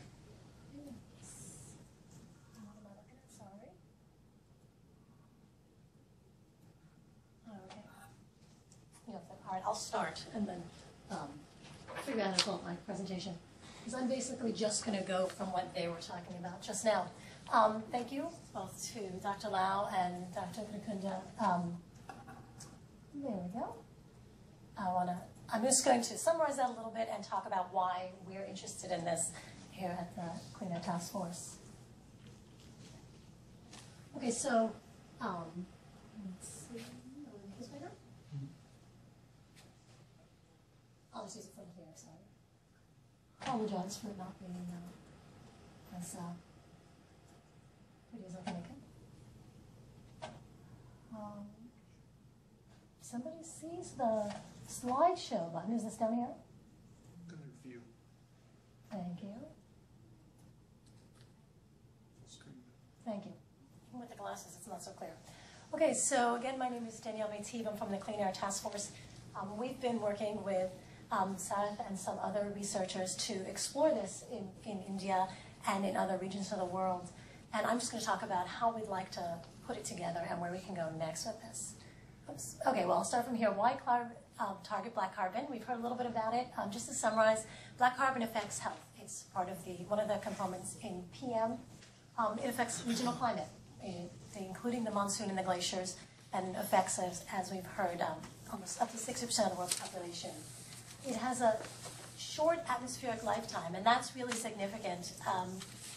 Sorry. Okay. Yeah, all right, I'll start and then figure out how to hold my presentation. Because I'm basically just going to go from what they were talking about just now. Thank you both to Dr. Lau and Dr. Guttikunda. There we go. I'm just going to summarize that a little bit and talk about why we're interested in this here at the Clean Air Task Force. Okay, so let's see. Make this bigger. I'll just use it from here. Sorry. Apologize for not being as pretty as I can make it. Somebody sees the slideshow button. Is this down here? Gonna review. Thank you. Screen. Thank you. With the glasses, it's not so clear. Okay, so again, my name is Danielle Meitiv. I'm from the Clean Air Task Force. We've been working with Sarath and some other researchers to explore this in India and in other regions of the world. And I'm just going to talk about how we'd like to put it together and where we can go next with this. Oops. Okay, well, I'll start from here. Why target black carbon? We've heard a little bit about it. Just to summarize, black carbon affects health. It's part of one of the components in PM. It affects regional climate, including the monsoon and the glaciers, and affects, as we've heard, almost up to 60% of the world's population. It has a short atmospheric lifetime, and that's really significant.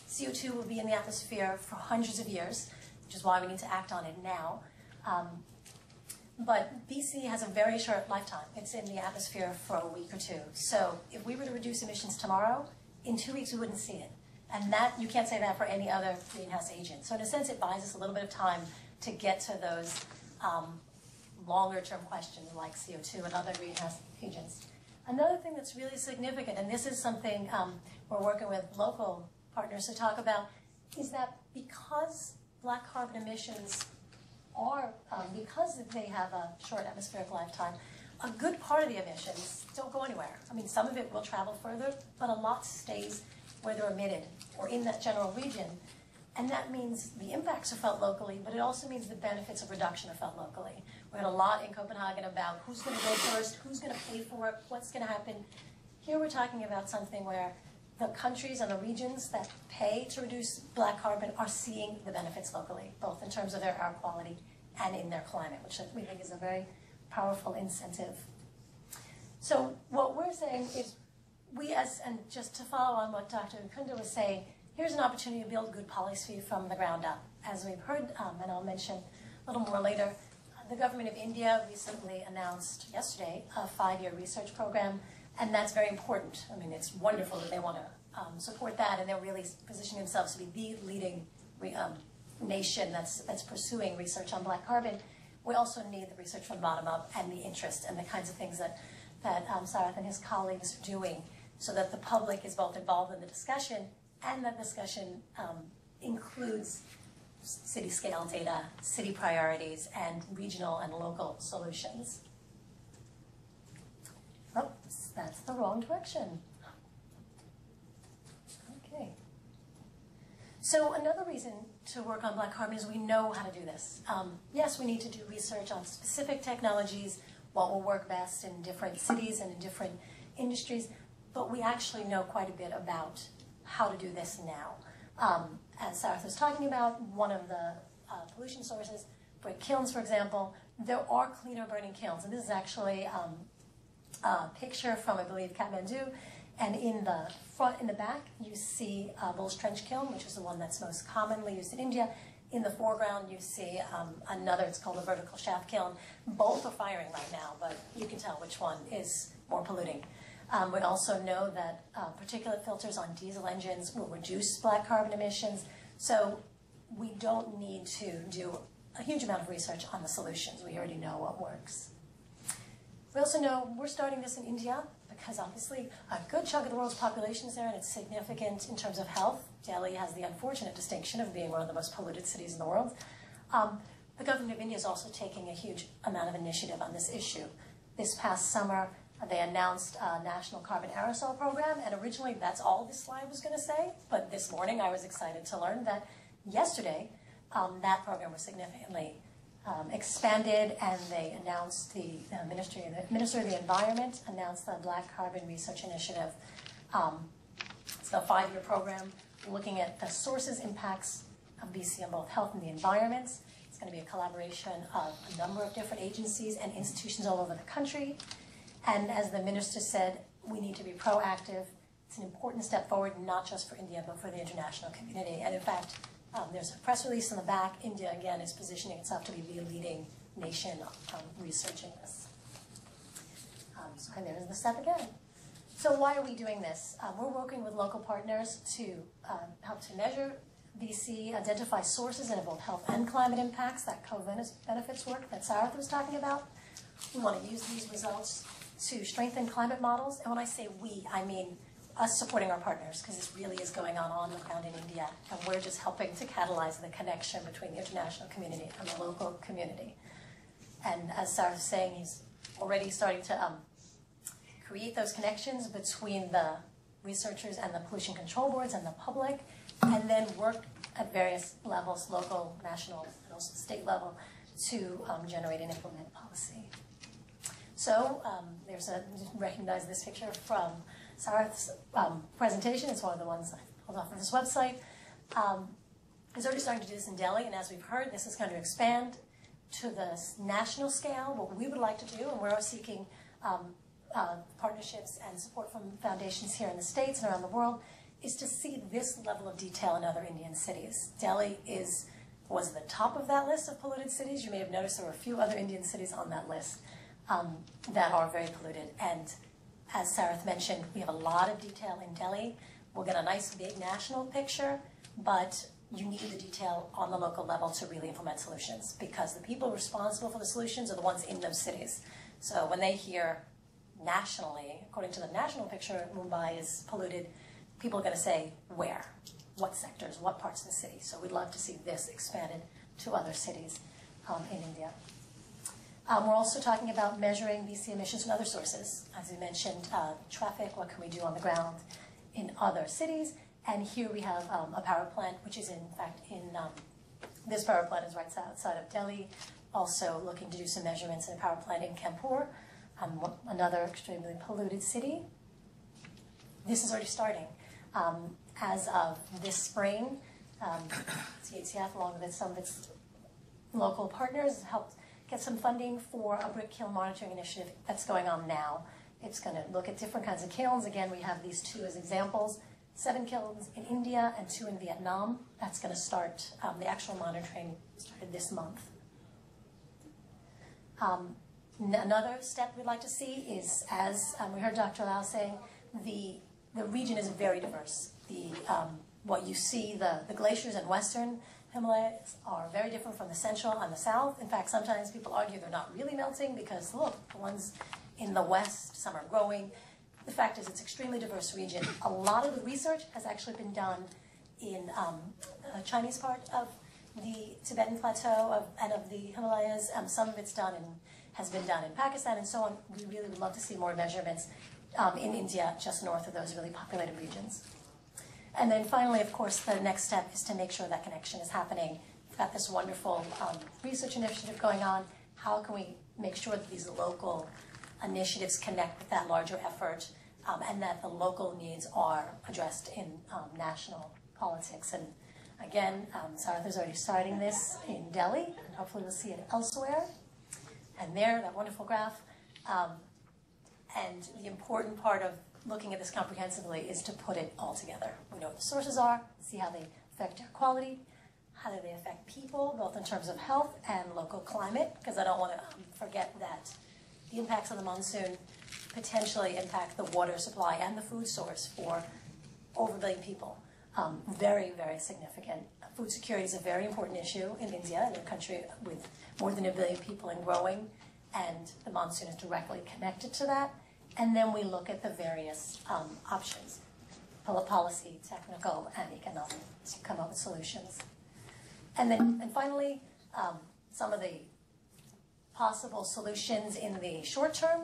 CO2 will be in the atmosphere for hundreds of years, which is why we need to act on it now. But BC has a very short lifetime. It's in the atmosphere for a week or two. So if we were to reduce emissions tomorrow, in 2 weeks we wouldn't see it. And that, you can't say that for any other greenhouse agent. So in a sense, it buys us a little bit of time to get to those longer term questions like CO2 and other greenhouse agents. Another thing that's really significant, and this is something we're working with local partners to talk about, is that because black carbon emissions are, because they have a short atmospheric lifetime, a good part of the emissions don't go anywhere. I mean, some of it will travel further, but a lot stays where they're emitted or in that general region. And that means the impacts are felt locally, but it also means the benefits of reduction are felt locally. We had a lot in Copenhagen about who's going to go first, who's going to pay for it, what's going to happen. Here we're talking about something where the countries and the regions that pay to reduce black carbon are seeing the benefits locally, both in terms of their air quality and in their climate, which we think is a very powerful incentive. So what we're saying is and just to follow on what Dr. Guttikunda was saying, here's an opportunity to build good policy from the ground up. As we've heard, and I'll mention a little more later, the government of India recently announced yesterday a 5-year research program, and that's very important. I mean, it's wonderful that they want to support that, and they're really positioning themselves to be the leading nation that's pursuing research on black carbon. We also need the research from the bottom up and the interest and the kinds of things that Sarath and his colleagues are doing so that the public is both involved in the discussion and that discussion includes city-scale data, city priorities, and regional and local solutions. Oops, that's the wrong direction. Okay. So another reason to work on black carbon is we know how to do this. Yes, we need to do research on specific technologies, what will work best in different cities and in different industries, but we actually know quite a bit about how to do this now. As Sarath was talking about, one of the pollution sources, brick kilns, for example, there are cleaner burning kilns. And this is actually a picture from, I believe, Kathmandu. And in the back, you see Bull's Trench Kiln, which is the one that's most commonly used in India. In the foreground, you see another, it's called a vertical shaft kiln. Both are firing right now, but you can tell which one is more polluting. We also know that particulate filters on diesel engines will reduce black carbon emissions. So we don't need to do a huge amount of research on the solutions. We already know what works. We also know we're starting this in India because obviously a good chunk of the world's population is there and it's significant in terms of health. Delhi has the unfortunate distinction of being one of the most polluted cities in the world. The government of India is also taking a huge amount of initiative on this issue. This past summer, they announced a national carbon aerosol program, and originally that's all this slide was going to say, but this morning I was excited to learn that yesterday that program was significantly expanded, and they announced Minister of the Environment announced the Black Carbon Research Initiative. It's a 5-year program looking at the sources, impacts of BC on both health and the environment. It's going to be a collaboration of a number of different agencies and institutions all over the country. And as the minister said, we need to be proactive. It's an important step forward, not just for India, but for the international community. And in fact, there's a press release in the back. India, again, is positioning itself to be the leading nation researching this. So there's the step again. So why are we doing this? We're working with local partners to help to measure BC identify sources of both health and climate impacts, that Cobenefits work that Sarath was talking about. We want to use these results to strengthen climate models. And when I say we, I mean us supporting our partners, because this really is going on the ground in India, and we're just helping to catalyze the connection between the international community and the local community. And as Sarath was saying, he's already starting to create those connections between the researchers and the pollution control boards and the public, and then work at various levels, local, national, and also state level, to generate and implement policy. So recognize this picture from Sarath's presentation. It's one of the ones I pulled off of this website. He's already starting to do this in Delhi, and as we've heard, this is going to expand to the national scale. What we would like to do, and we're seeking partnerships and support from foundations here in the States and around the world, is to see this level of detail in other Indian cities. Delhi was the top of that list of polluted cities. You may have noticed there were a few other Indian cities on that list that are very polluted. And as Sarath mentioned, we have a lot of detail in Delhi. We'll get a nice big national picture, but you need the detail on the local level to really implement solutions, because the people responsible for the solutions are the ones in those cities. So when they hear nationally, according to the national picture, Mumbai is polluted, people are going to say where, what sectors, what parts of the city. So we'd love to see this expanded to other cities in India. We're also talking about measuring BC emissions from other sources. As we mentioned, traffic, what can we do on the ground in other cities? And here we have a power plant, which is in fact this power plant is right outside of Delhi. Also looking to do some measurements in a power plant in Kanpur, another extremely polluted city. This is already starting. As of this spring, CATF, along with some of its local partners, helped get some funding for a brick kiln monitoring initiative that's going on now. It's going to look at different kinds of kilns. Again, we have these two as examples. 7 kilns in India and 2 in Vietnam. That's going to start, the actual monitoring started this month. Another step we'd like to see is, as we heard Dr. Lau saying, the region is very diverse. What you see, the glaciers in western Himalayas are very different from the central and the south. In fact, sometimes people argue they're not really melting because, look, the ones in the west, some are growing. The fact is it's an extremely diverse region. A lot of the research has actually been done in the Chinese part of the Tibetan plateau and of the Himalayas. Some of it's has been done in Pakistan and so on. We really would love to see more measurements in India, just north of those really populated regions. And then finally, of course, the next step is to make sure that connection is happening. We've got this wonderful research initiative going on. How can we make sure that these local initiatives connect with that larger effort, and that the local needs are addressed in national politics? And again, Sarath is already starting this in Delhi, and hopefully we'll see it elsewhere. And there, that wonderful graph. And the important part of looking at this comprehensively is to put it all together. We know what the sources are, see how they affect air quality, how do they affect people, both in terms of health and local climate, because I don't want to forget that the impacts of the monsoon potentially impact the water supply and the food source for over a billion people. Very, very significant. Food security is a very important issue in India, in a country with more than 1 billion people and growing, and the monsoon is directly connected to that. And then we look at the various options, policy, technical, and economic, to come up with solutions. And finally, some of the possible solutions in the short term.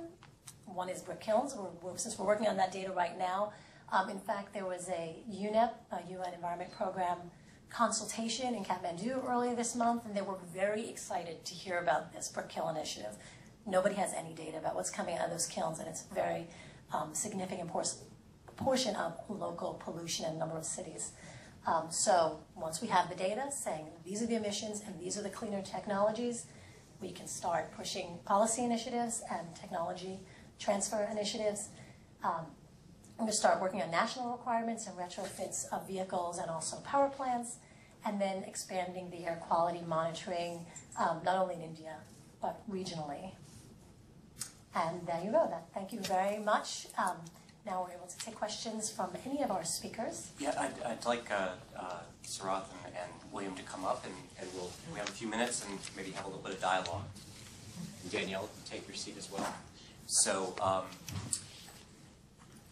One is brick kilns. Since we're working on that data right now, in fact, there was a UNEP, a UN Environment Program, consultation in Kathmandu earlier this month, and they were very excited to hear about this brick kiln initiative. Nobody has any data about what's coming out of those kilns, and it's a very significant portion of local pollution in a number of cities. So once we have the data saying these are the emissions and these are the cleaner technologies, we can start pushing policy initiatives and technology transfer initiatives. We're going to start working on national requirements and retrofits of vehicles and also power plants, and then expanding the air quality monitoring, not only in India, but regionally. And there you go. Thank you very much. Now we're able to take questions from any of our speakers. Yeah, I'd like Sarath and William to come up, and we have a few minutes and maybe have a little bit of dialogue. And Danielle, take your seat as well. So,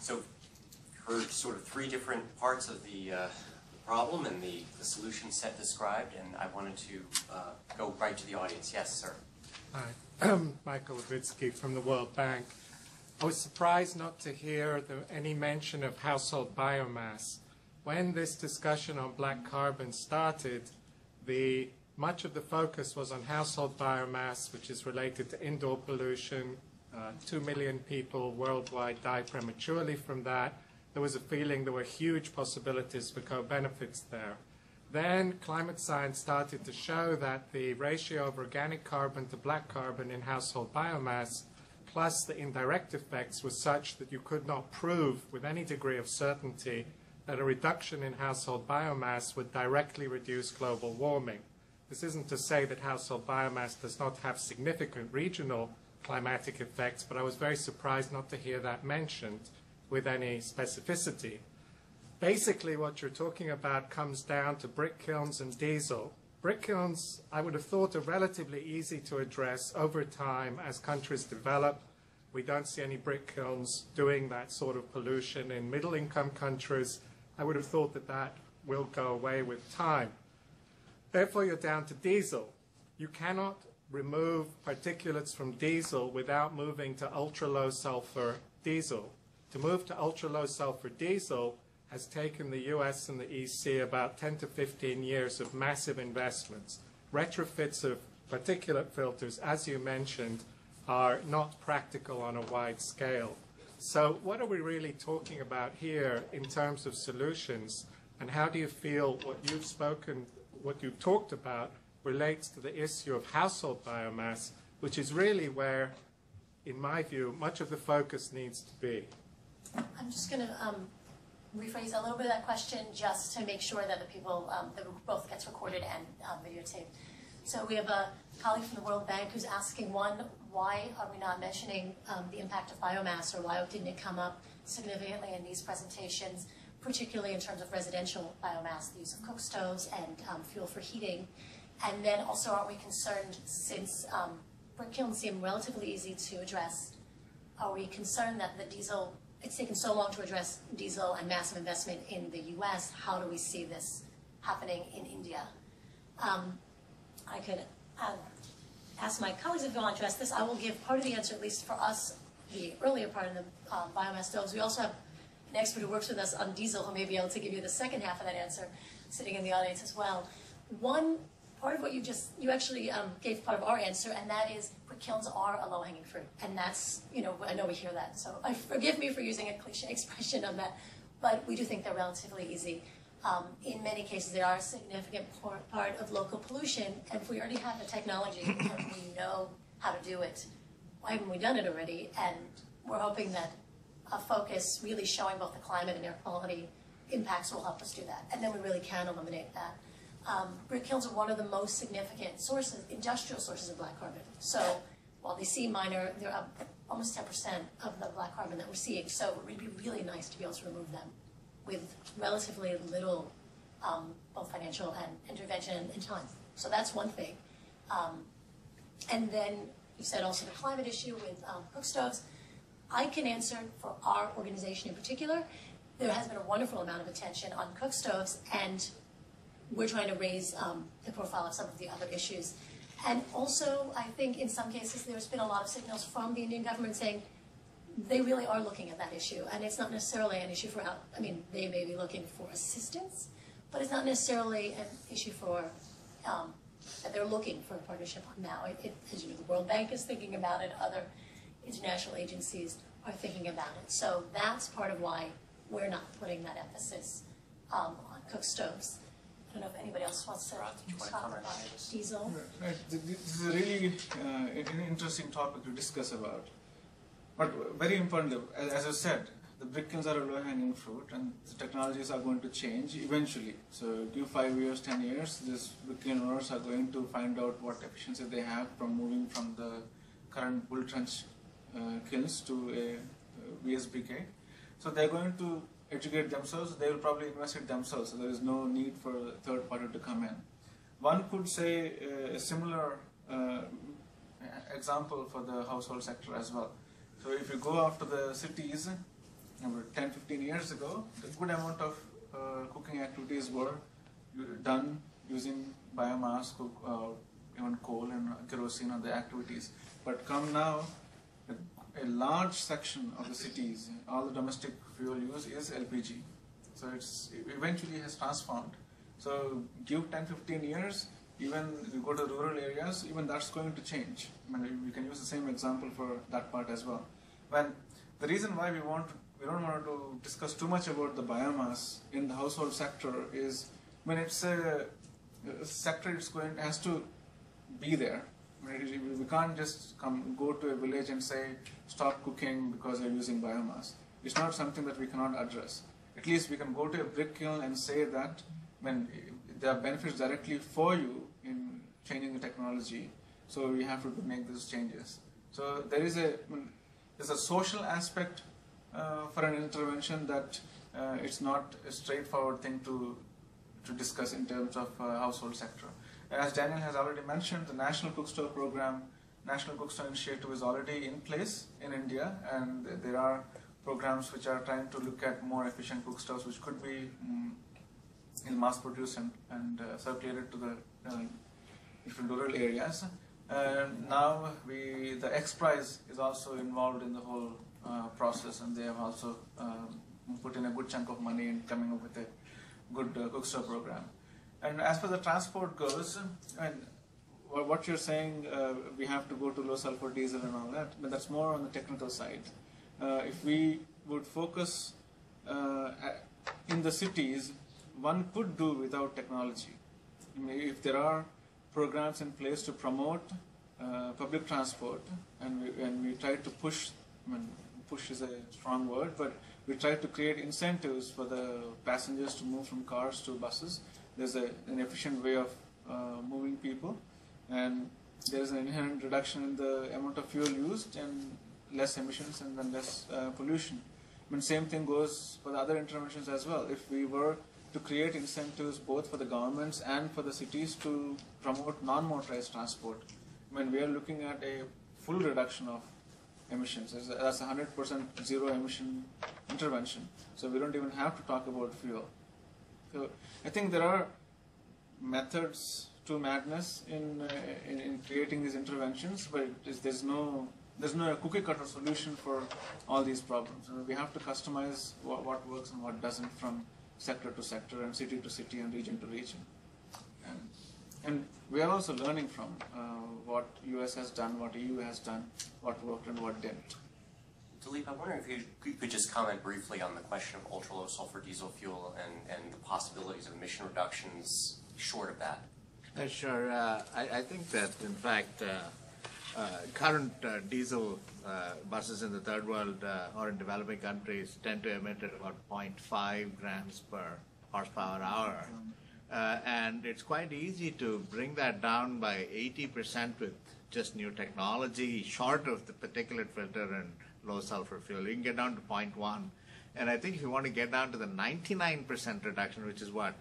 so heard sort of three different parts of the problem and the solution set described, and I wanted to go right to the audience. Yes, sir. Hi, Michael Levitsky from the World Bank. I was surprised not to hear any mention of household biomass. When this discussion on black carbon started, much of the focus was on household biomass, which is related to indoor pollution. 2 million people worldwide die prematurely from that. There was a feeling there were huge possibilities for co-benefits there. Then climate science started to show that the ratio of organic carbon to black carbon in household biomass plus the indirect effects was such that you could not prove with any degree of certainty that a reduction in household biomass would directly reduce global warming. This isn't to say that household biomass does not have significant regional climatic effects, but I was very surprised not to hear that mentioned with any specificity. Basically, what you're talking about comes down to brick kilns and diesel. Brick kilns, I would have thought, are relatively easy to address over time as countries develop. We don't see any brick kilns doing that sort of pollution in middle-income countries. I would have thought that that will go away with time. Therefore, you're down to diesel. You cannot remove particulates from diesel without moving to ultra-low sulfur diesel. To move to ultra-low sulfur diesel has taken the US and the EC about 10 to 15 years of massive investments. Retrofits of particulate filters, as you mentioned, are not practical on a wide scale. So what are we really talking about here in terms of solutions, and how do you feel what you've talked about relates to the issue of household biomass, which is really where, in my view, much of the focus needs to be? I'm just going to rephrase a little bit of that question just to make sure that the people, that both gets recorded and videotaped. So we have a colleague from the World Bank who's asking, one, why are we not mentioning the impact of biomass, or why didn't it come up significantly in these presentations, particularly in terms of residential biomass, the use of cook stoves and fuel for heating. And then also, aren't we concerned, since brick kilns seem relatively easy to address, are we concerned that the diesel, it's taken so long to address diesel and massive investment in the US, how do we see this happening in India? I could ask my colleagues if they want to address this. I will give part of the answer, at least for us, the earlier part of the biomass stoves. We also have an expert who works with us on diesel who may be able to give you the second half of that answer, sitting in the audience as well. One part of what you actually gave part of our answer, and that is brick kilns are a low-hanging fruit. And that's, I know we hear that, so forgive me for using a cliche expression on that, but we do think they're relatively easy. In many cases, they are a significant part of local pollution, and if we already have the technology and we know how to do it, why haven't we done it already? And we're hoping that a focus really showing both the climate and air quality impacts will help us do that, and then we really can eliminate that. Brick kilns are one of the most significant sources, industrial sources of black carbon. So while they seem minor, they're up almost 10% of the black carbon that we're seeing. So it would be really nice to be able to remove them with relatively little both financial and intervention and time. So that's one thing. And then you said also the climate issue with cook stoves. I can answer for our organization in particular. There has been a wonderful amount of attention on cook stoves, and we're trying to raise the profile of some of the other issues. And also, I think in some cases there's been a lot of signals from the Indian government saying they really are looking at that issue. And it's not necessarily an issue for, they may be looking for assistance, but it's not necessarily an issue for, that they're looking for a partnership on now. As you know, the World Bank is thinking about it, other international agencies are thinking about it. So that's part of why we're not putting that emphasis on cook stoves. I don't know if anybody else wants to talk about diesel. Right. This is a really an interesting topic to discuss about. But very importantly, as I said, the brick kilns are a low-hanging fruit, and the technologies are going to change eventually. So give 5 years, 10 years, these brick kiln owners are going to find out what efficiency they have from moving from the current bull trench kilns to a VSBK. So they're going to educate themselves, they will probably invest it themselves, so there is no need for a third party to come in. One could say a similar example for the household sector as well. So if you go after the cities, 10-15 years ago, a good amount of cooking activities were done using biomass, even coal and kerosene on the activities. But come now, a large section of the cities, all the domestic fuel use is LPG. So it eventually has transformed. So give 10-15 years, even if you go to rural areas, even that's going to change. I mean, we can use the same example for that part as well. When the reason why we don't want to discuss too much about the biomass in the household sector is when it's a sector, has to be there. I mean, we can't just go to a village and say stop cooking because you're using biomass. It's not something that we cannot address. At least we can go to a brick kiln and say that when there are benefits directly for you in changing the technology, so we have to make these changes. So there's a social aspect for an intervention that it's not a straightforward thing to discuss in terms of household sector. As Daniel has already mentioned, the National Cookstove Program, National Cookstove Initiative is already in place in India, and there are programs which are trying to look at more efficient cookstoves, which could be in mass produced and circulated to the different rural areas. Now the X Prize is also involved in the whole process, and they have also put in a good chunk of money in coming up with a good cookstove program. And as far as the transport goes, and what you're saying, we have to go to low sulfur diesel and all that, but that's more on the technical side. If we would focus in the cities, one could do without technology. I mean, if there are programs in place to promote public transport, and we try to push, I mean, push is a strong word, but we try to create incentives for the passengers to move from cars to buses. There's an efficient way of moving people, and there's an inherent reduction in the amount of fuel used and less emissions and then less pollution. I mean, same thing goes for the other interventions as well. If we were to create incentives both for the governments and for the cities to promote non-motorized transport, I mean, we are looking at a full reduction of emissions. That's 100% zero emission intervention. So we don't even have to talk about fuel. So I think there are methods to madness in creating these interventions, but there's no cookie cutter solution for all these problems. We have to customize what works and what doesn't from sector to sector and city to city and region to region. And we are also learning from what US has done, what EU has done, what worked and what didn't. Dilip, I wonder if you could just comment briefly on the question of ultra-low sulfur diesel fuel and the possibilities of emission reductions short of that. Sure. I think that, in fact, current diesel buses in the third world or in developing countries tend to emit at about 0.5 grams per horsepower hour. And it's quite easy to bring that down by 80% with just new technology, short of the particulate filter and low sulfur fuel. You can get down to 0.1. And I think if you want to get down to the 99% reduction, which is what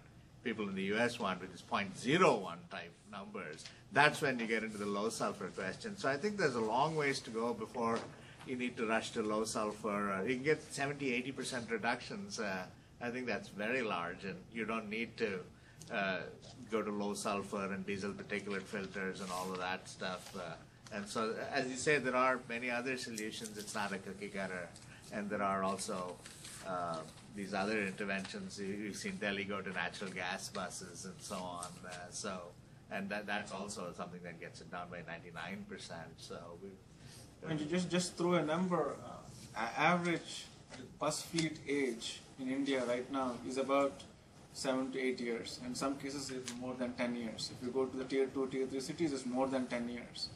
people in the US want, which is 0.01 type numbers, that's when you get into the low sulfur question. So I think there's a long ways to go before you need to rush to low sulfur. You can get 70-80% reductions. I think that's very large, and you don't need to go to low sulfur and diesel particulate filters and all of that stuff. And so, as you say, there are many other solutions. It's not a cookie cutter. And there are also these other interventions. You've seen Delhi go to natural gas buses and so on. And that's also something that gets it down by 99%. So and you just throw a number. Average bus fleet age in India right now is about 7 to 8 years. In some cases, it's more than 10 years. If you go to the tier 2, tier 3 cities, it's more than 10 years.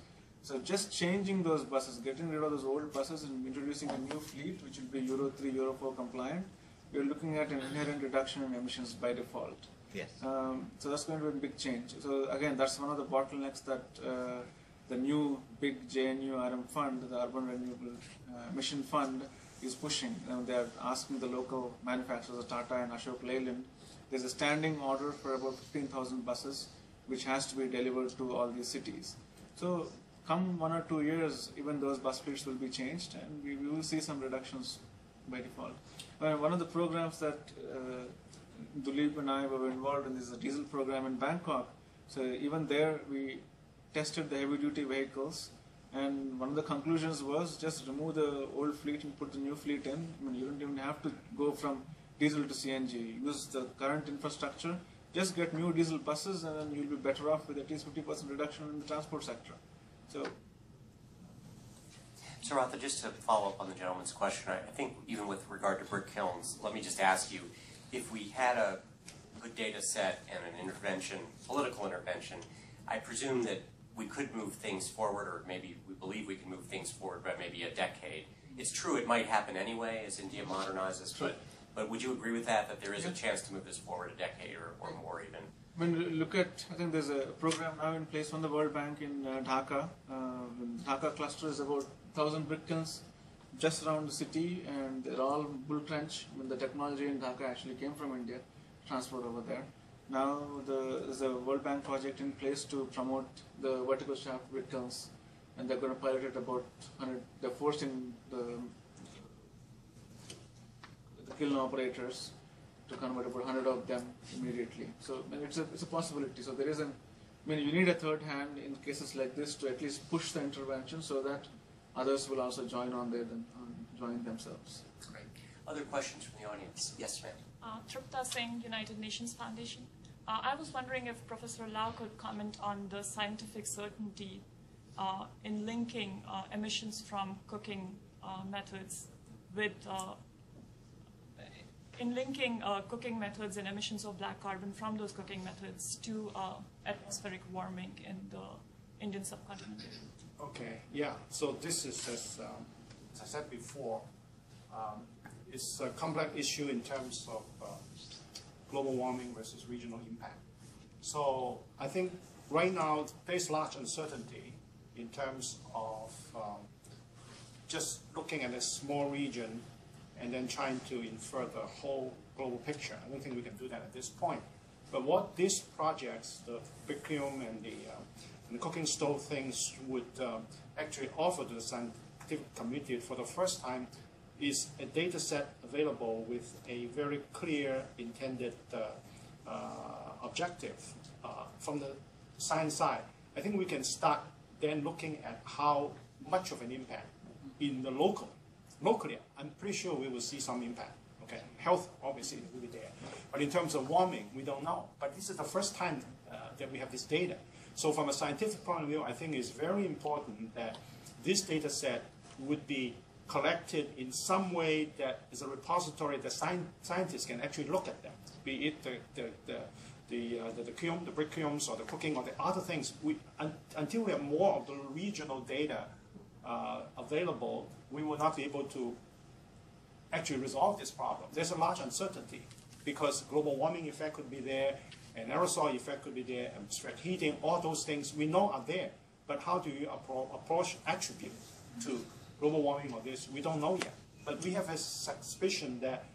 So just changing those buses, getting rid of those old buses and introducing a new fleet, which will be Euro 3, Euro 4 compliant, we're looking at an inherent reduction in emissions by default. yes. So that's going to be a big change. So again, that's one of the bottlenecks that the new big JNU RM fund, the Urban Renewable Mission Fund, is pushing. They're asking the local manufacturers, Tata and Ashok Leyland. There's a standing order for about 15,000 buses, which has to be delivered to all these cities. So come 1 or 2 years, even those bus fleets will be changed, and we will see some reductions by default. One of the programs that Dulip and I were involved in is a diesel program in Bangkok. So even there, we tested the heavy-duty vehicles, and one of the conclusions was just remove the old fleet and put the new fleet in. I mean, you don't even have to go from diesel to CNG. Use the current infrastructure, just get new diesel buses, and then you'll be better off with at least 50% reduction in the transport sector. So, Sarath, just to follow up on the gentleman's question, I think even with regard to brick kilns, let me just ask you, if we had a good data set and an intervention, political intervention, I presume that we could move things forward, or maybe we believe we can move things forward by maybe a decade. It's true it might happen anyway as India modernizes, but would you agree with that there is a chance to move this forward a decade or more even? When look at, I think there's a program now in place from the World Bank in Dhaka. The Dhaka cluster is about 1,000 brick kilns just around the city, and they're all bull trench. I mean, the technology in Dhaka actually came from India, transport over there. Now there's a World Bank project in place to promote the vertical shaft brick kilns, and they're going to pilot it about 100. They're forcing the kiln operators to convert about 100 of them immediately. So I mean, it's a possibility. So there isn't. I mean, you need a third hand in cases like this to at least push the intervention so that others will also join on there and join themselves. Great. Other questions from the audience? Yes, ma'am. Tripta Singh, United Nations Foundation. I was wondering if Professor Lau could comment on the scientific certainty in linking emissions from cooking methods with cooking methods and emissions of black carbon from those cooking methods to atmospheric warming in the Indian subcontinent. Okay, yeah, so this is, as I said before, it's a complex issue in terms of global warming versus regional impact. So I think right now there's large uncertainty in terms of just looking at a small region and then trying to infer the whole global picture. I don't think we can do that at this point. But what these projects, the brick kiln and the cooking stove things would actually offer to the scientific community for the first time is a data set available with a very clear intended objective from the science side. I think we can start then looking at how much of an impact in the locally, I'm pretty sure we will see some impact. Okay, health obviously will be there, but in terms of warming, we don't know. But this is the first time that we have this data. So from a scientific point of view, I think it's very important that this data set would be collected in some way that is a repository that scientists can actually look at them, be it the kiln, the brick kilns, or the cooking, or the other things. Until we have more of the regional data available, we will not be able to actually resolve this problem. There's a large uncertainty because global warming effect could be there, and aerosol effect could be there, and stretch heating, all those things we know are there. But how do you approach attribute to global warming or this? We don't know yet. But we have a suspicion that,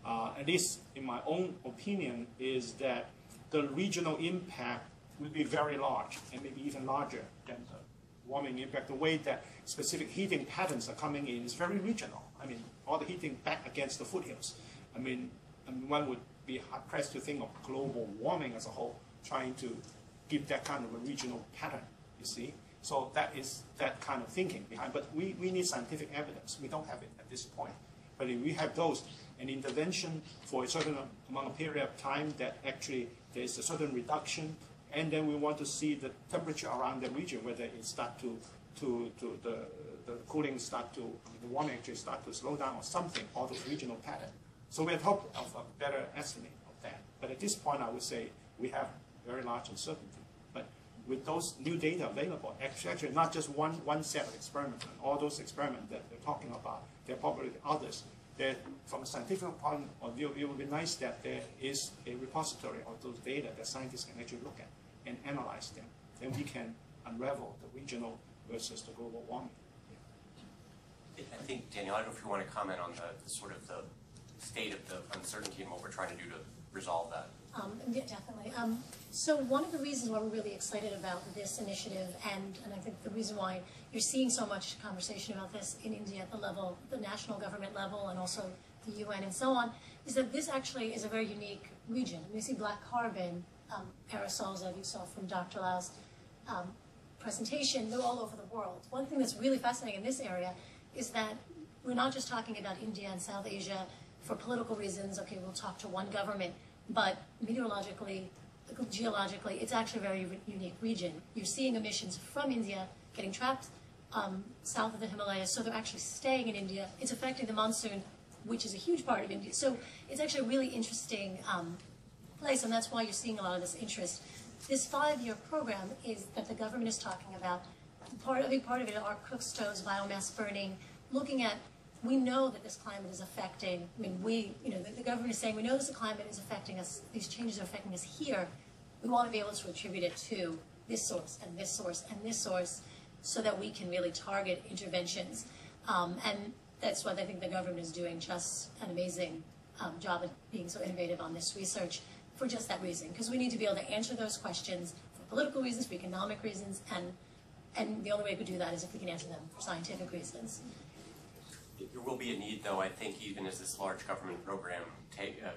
at least in my own opinion, is that the regional impact will be very large and maybe even larger than the warming impact. The way that specific heating patterns are coming in is very regional. I mean, all the heating back against the foothills. I mean, one would be hard-pressed to think of global warming as a whole, trying to give that kind of a regional pattern, you see. So that is that kind of thinking behind. But we need scientific evidence. We don't have it at this point. But if we have those, an intervention for a certain amount of period of time that actually there's a certain reduction, and then we want to see the temperature around the region, whether it start to the cooling start to, the warming actually start to slow down or something, all those regional patterns. So we have hope of a better estimate of that. But at this point, I would say we have very large uncertainty. But with those new data available, actually not just one set of experiments, and all those experiments that they're talking about, there are probably others. From a scientific point of view, it would be nice that there is a repository of those data that scientists can actually look at and analyze them. Then we can unravel the regional versus the global warming. I think, Danielle, I don't know if you want to comment on the sort of the state of the uncertainty and what we're trying to do to resolve that. Yeah, definitely. So one of the reasons why we're really excited about this initiative, and I think the reason why you're seeing so much conversation about this in India at the level, the national government level, and also the UN and so on, is that this actually is a very unique region. We see black carbon aerosols that you saw from Dr. Lau's presentation. They're all over the world. One thing that's really fascinating in this area is that we're not just talking about India and South Asia for political reasons. Okay, we'll talk to one government, but meteorologically, geologically, it's actually a very unique region. You're seeing emissions from India getting trapped south of the Himalayas, so they're actually staying in India. It's affecting the monsoon, which is a huge part of India. So it's actually a really interesting place, and that's why you're seeing a lot of this interest. This 5-year program is that the government is talking about. A big part of it are cook stoves, biomass burning, looking at, we know that this climate is affecting, I mean, the government is saying, we know this climate is affecting us, these changes are affecting us here. We want to be able to attribute it to this source and this source and this source so that we can really target interventions. And that's what I think the government is doing, just an amazing job of being so innovative on this research for just that reason. Because we need to be able to answer those questions for political reasons, for economic reasons, and the only way we could do that is if we can answer them for scientific reasons. There will be a need, though, I think, even as this large government program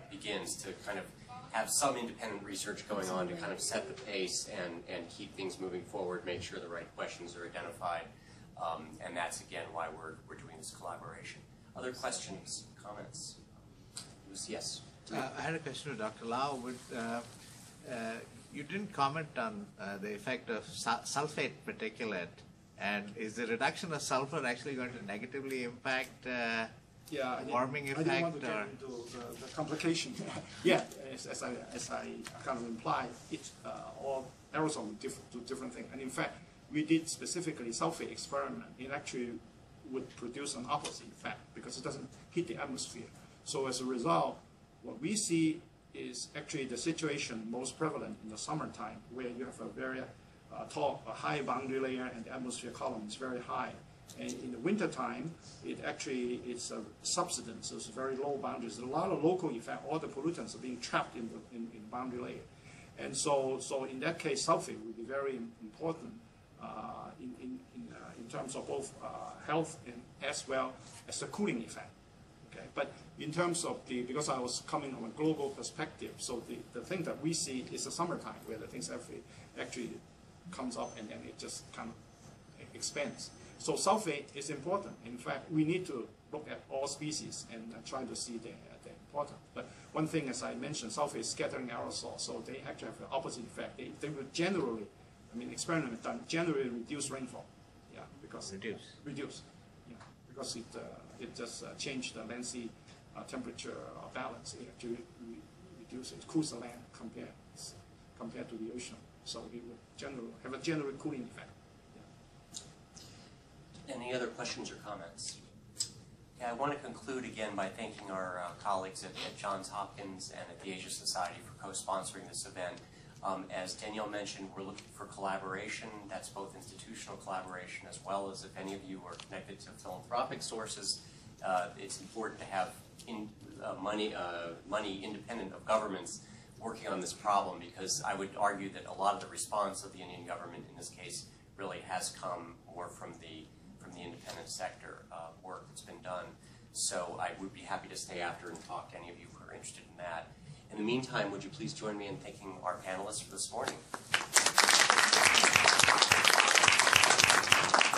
begins, to kind of have some independent research going on to kind of set the pace and keep things moving forward, make sure the right questions are identified. And that's, again, why we're doing this collaboration. Other questions, comments? Yes? I had a question to Dr. Lau. You didn't comment on the effect of sulfate particulate. And is the reduction of sulfur actually going to negatively impact warming effect? I didn't want to get into the complication. Yeah, as I kind of implied, it's all aerosol do different things. And in fact, we did specifically sulfate experiment. It actually would produce an opposite effect because it doesn't hit the atmosphere. So as a result, what we see is actually the situation most prevalent in the summertime, where you have a very a high boundary layer and the atmosphere column is very high. And in the wintertime, it's a subsidence, so it's very low boundaries. There's a lot of local effect. All the pollutants are being trapped in the boundary layer. And so in that case, sulfate would be very important in terms of both health and as well as the cooling effect. Okay? But in terms of because I was coming from a global perspective, so the thing that we see is the summertime, where the things actually comes up and then it just kind of expands. So sulfate is important. In fact, we need to look at all species and try to see their importance. But one thing, as I mentioned, sulfate is scattering aerosol, so they actually have the opposite effect. They will generally, experiment done, generally reduce rainfall. Yeah, because reduce. Yeah, because it just changed the land sea temperature balance. It actually reduces, it cools the land compared to the ocean. So it would have a general cooling effect. Yeah. Any other questions or comments? Yeah, I want to conclude again by thanking our colleagues at Johns Hopkins and at the Asia Society for co-sponsoring this event. As Danielle mentioned, we're looking for collaboration. That's both institutional collaboration as well as if any of you are connected to philanthropic sources. It's important to have money independent of governments working on this problem, because I would argue that a lot of the response of the Indian government in this case really has come more from the independent sector work that's been done. So I would be happy to stay after and talk to any of you who are interested in that. In the meantime, would you please join me in thanking our panelists for this morning?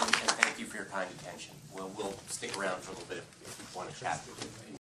And thank you for your kind attention. We'll stick around for a little bit if you want to chat.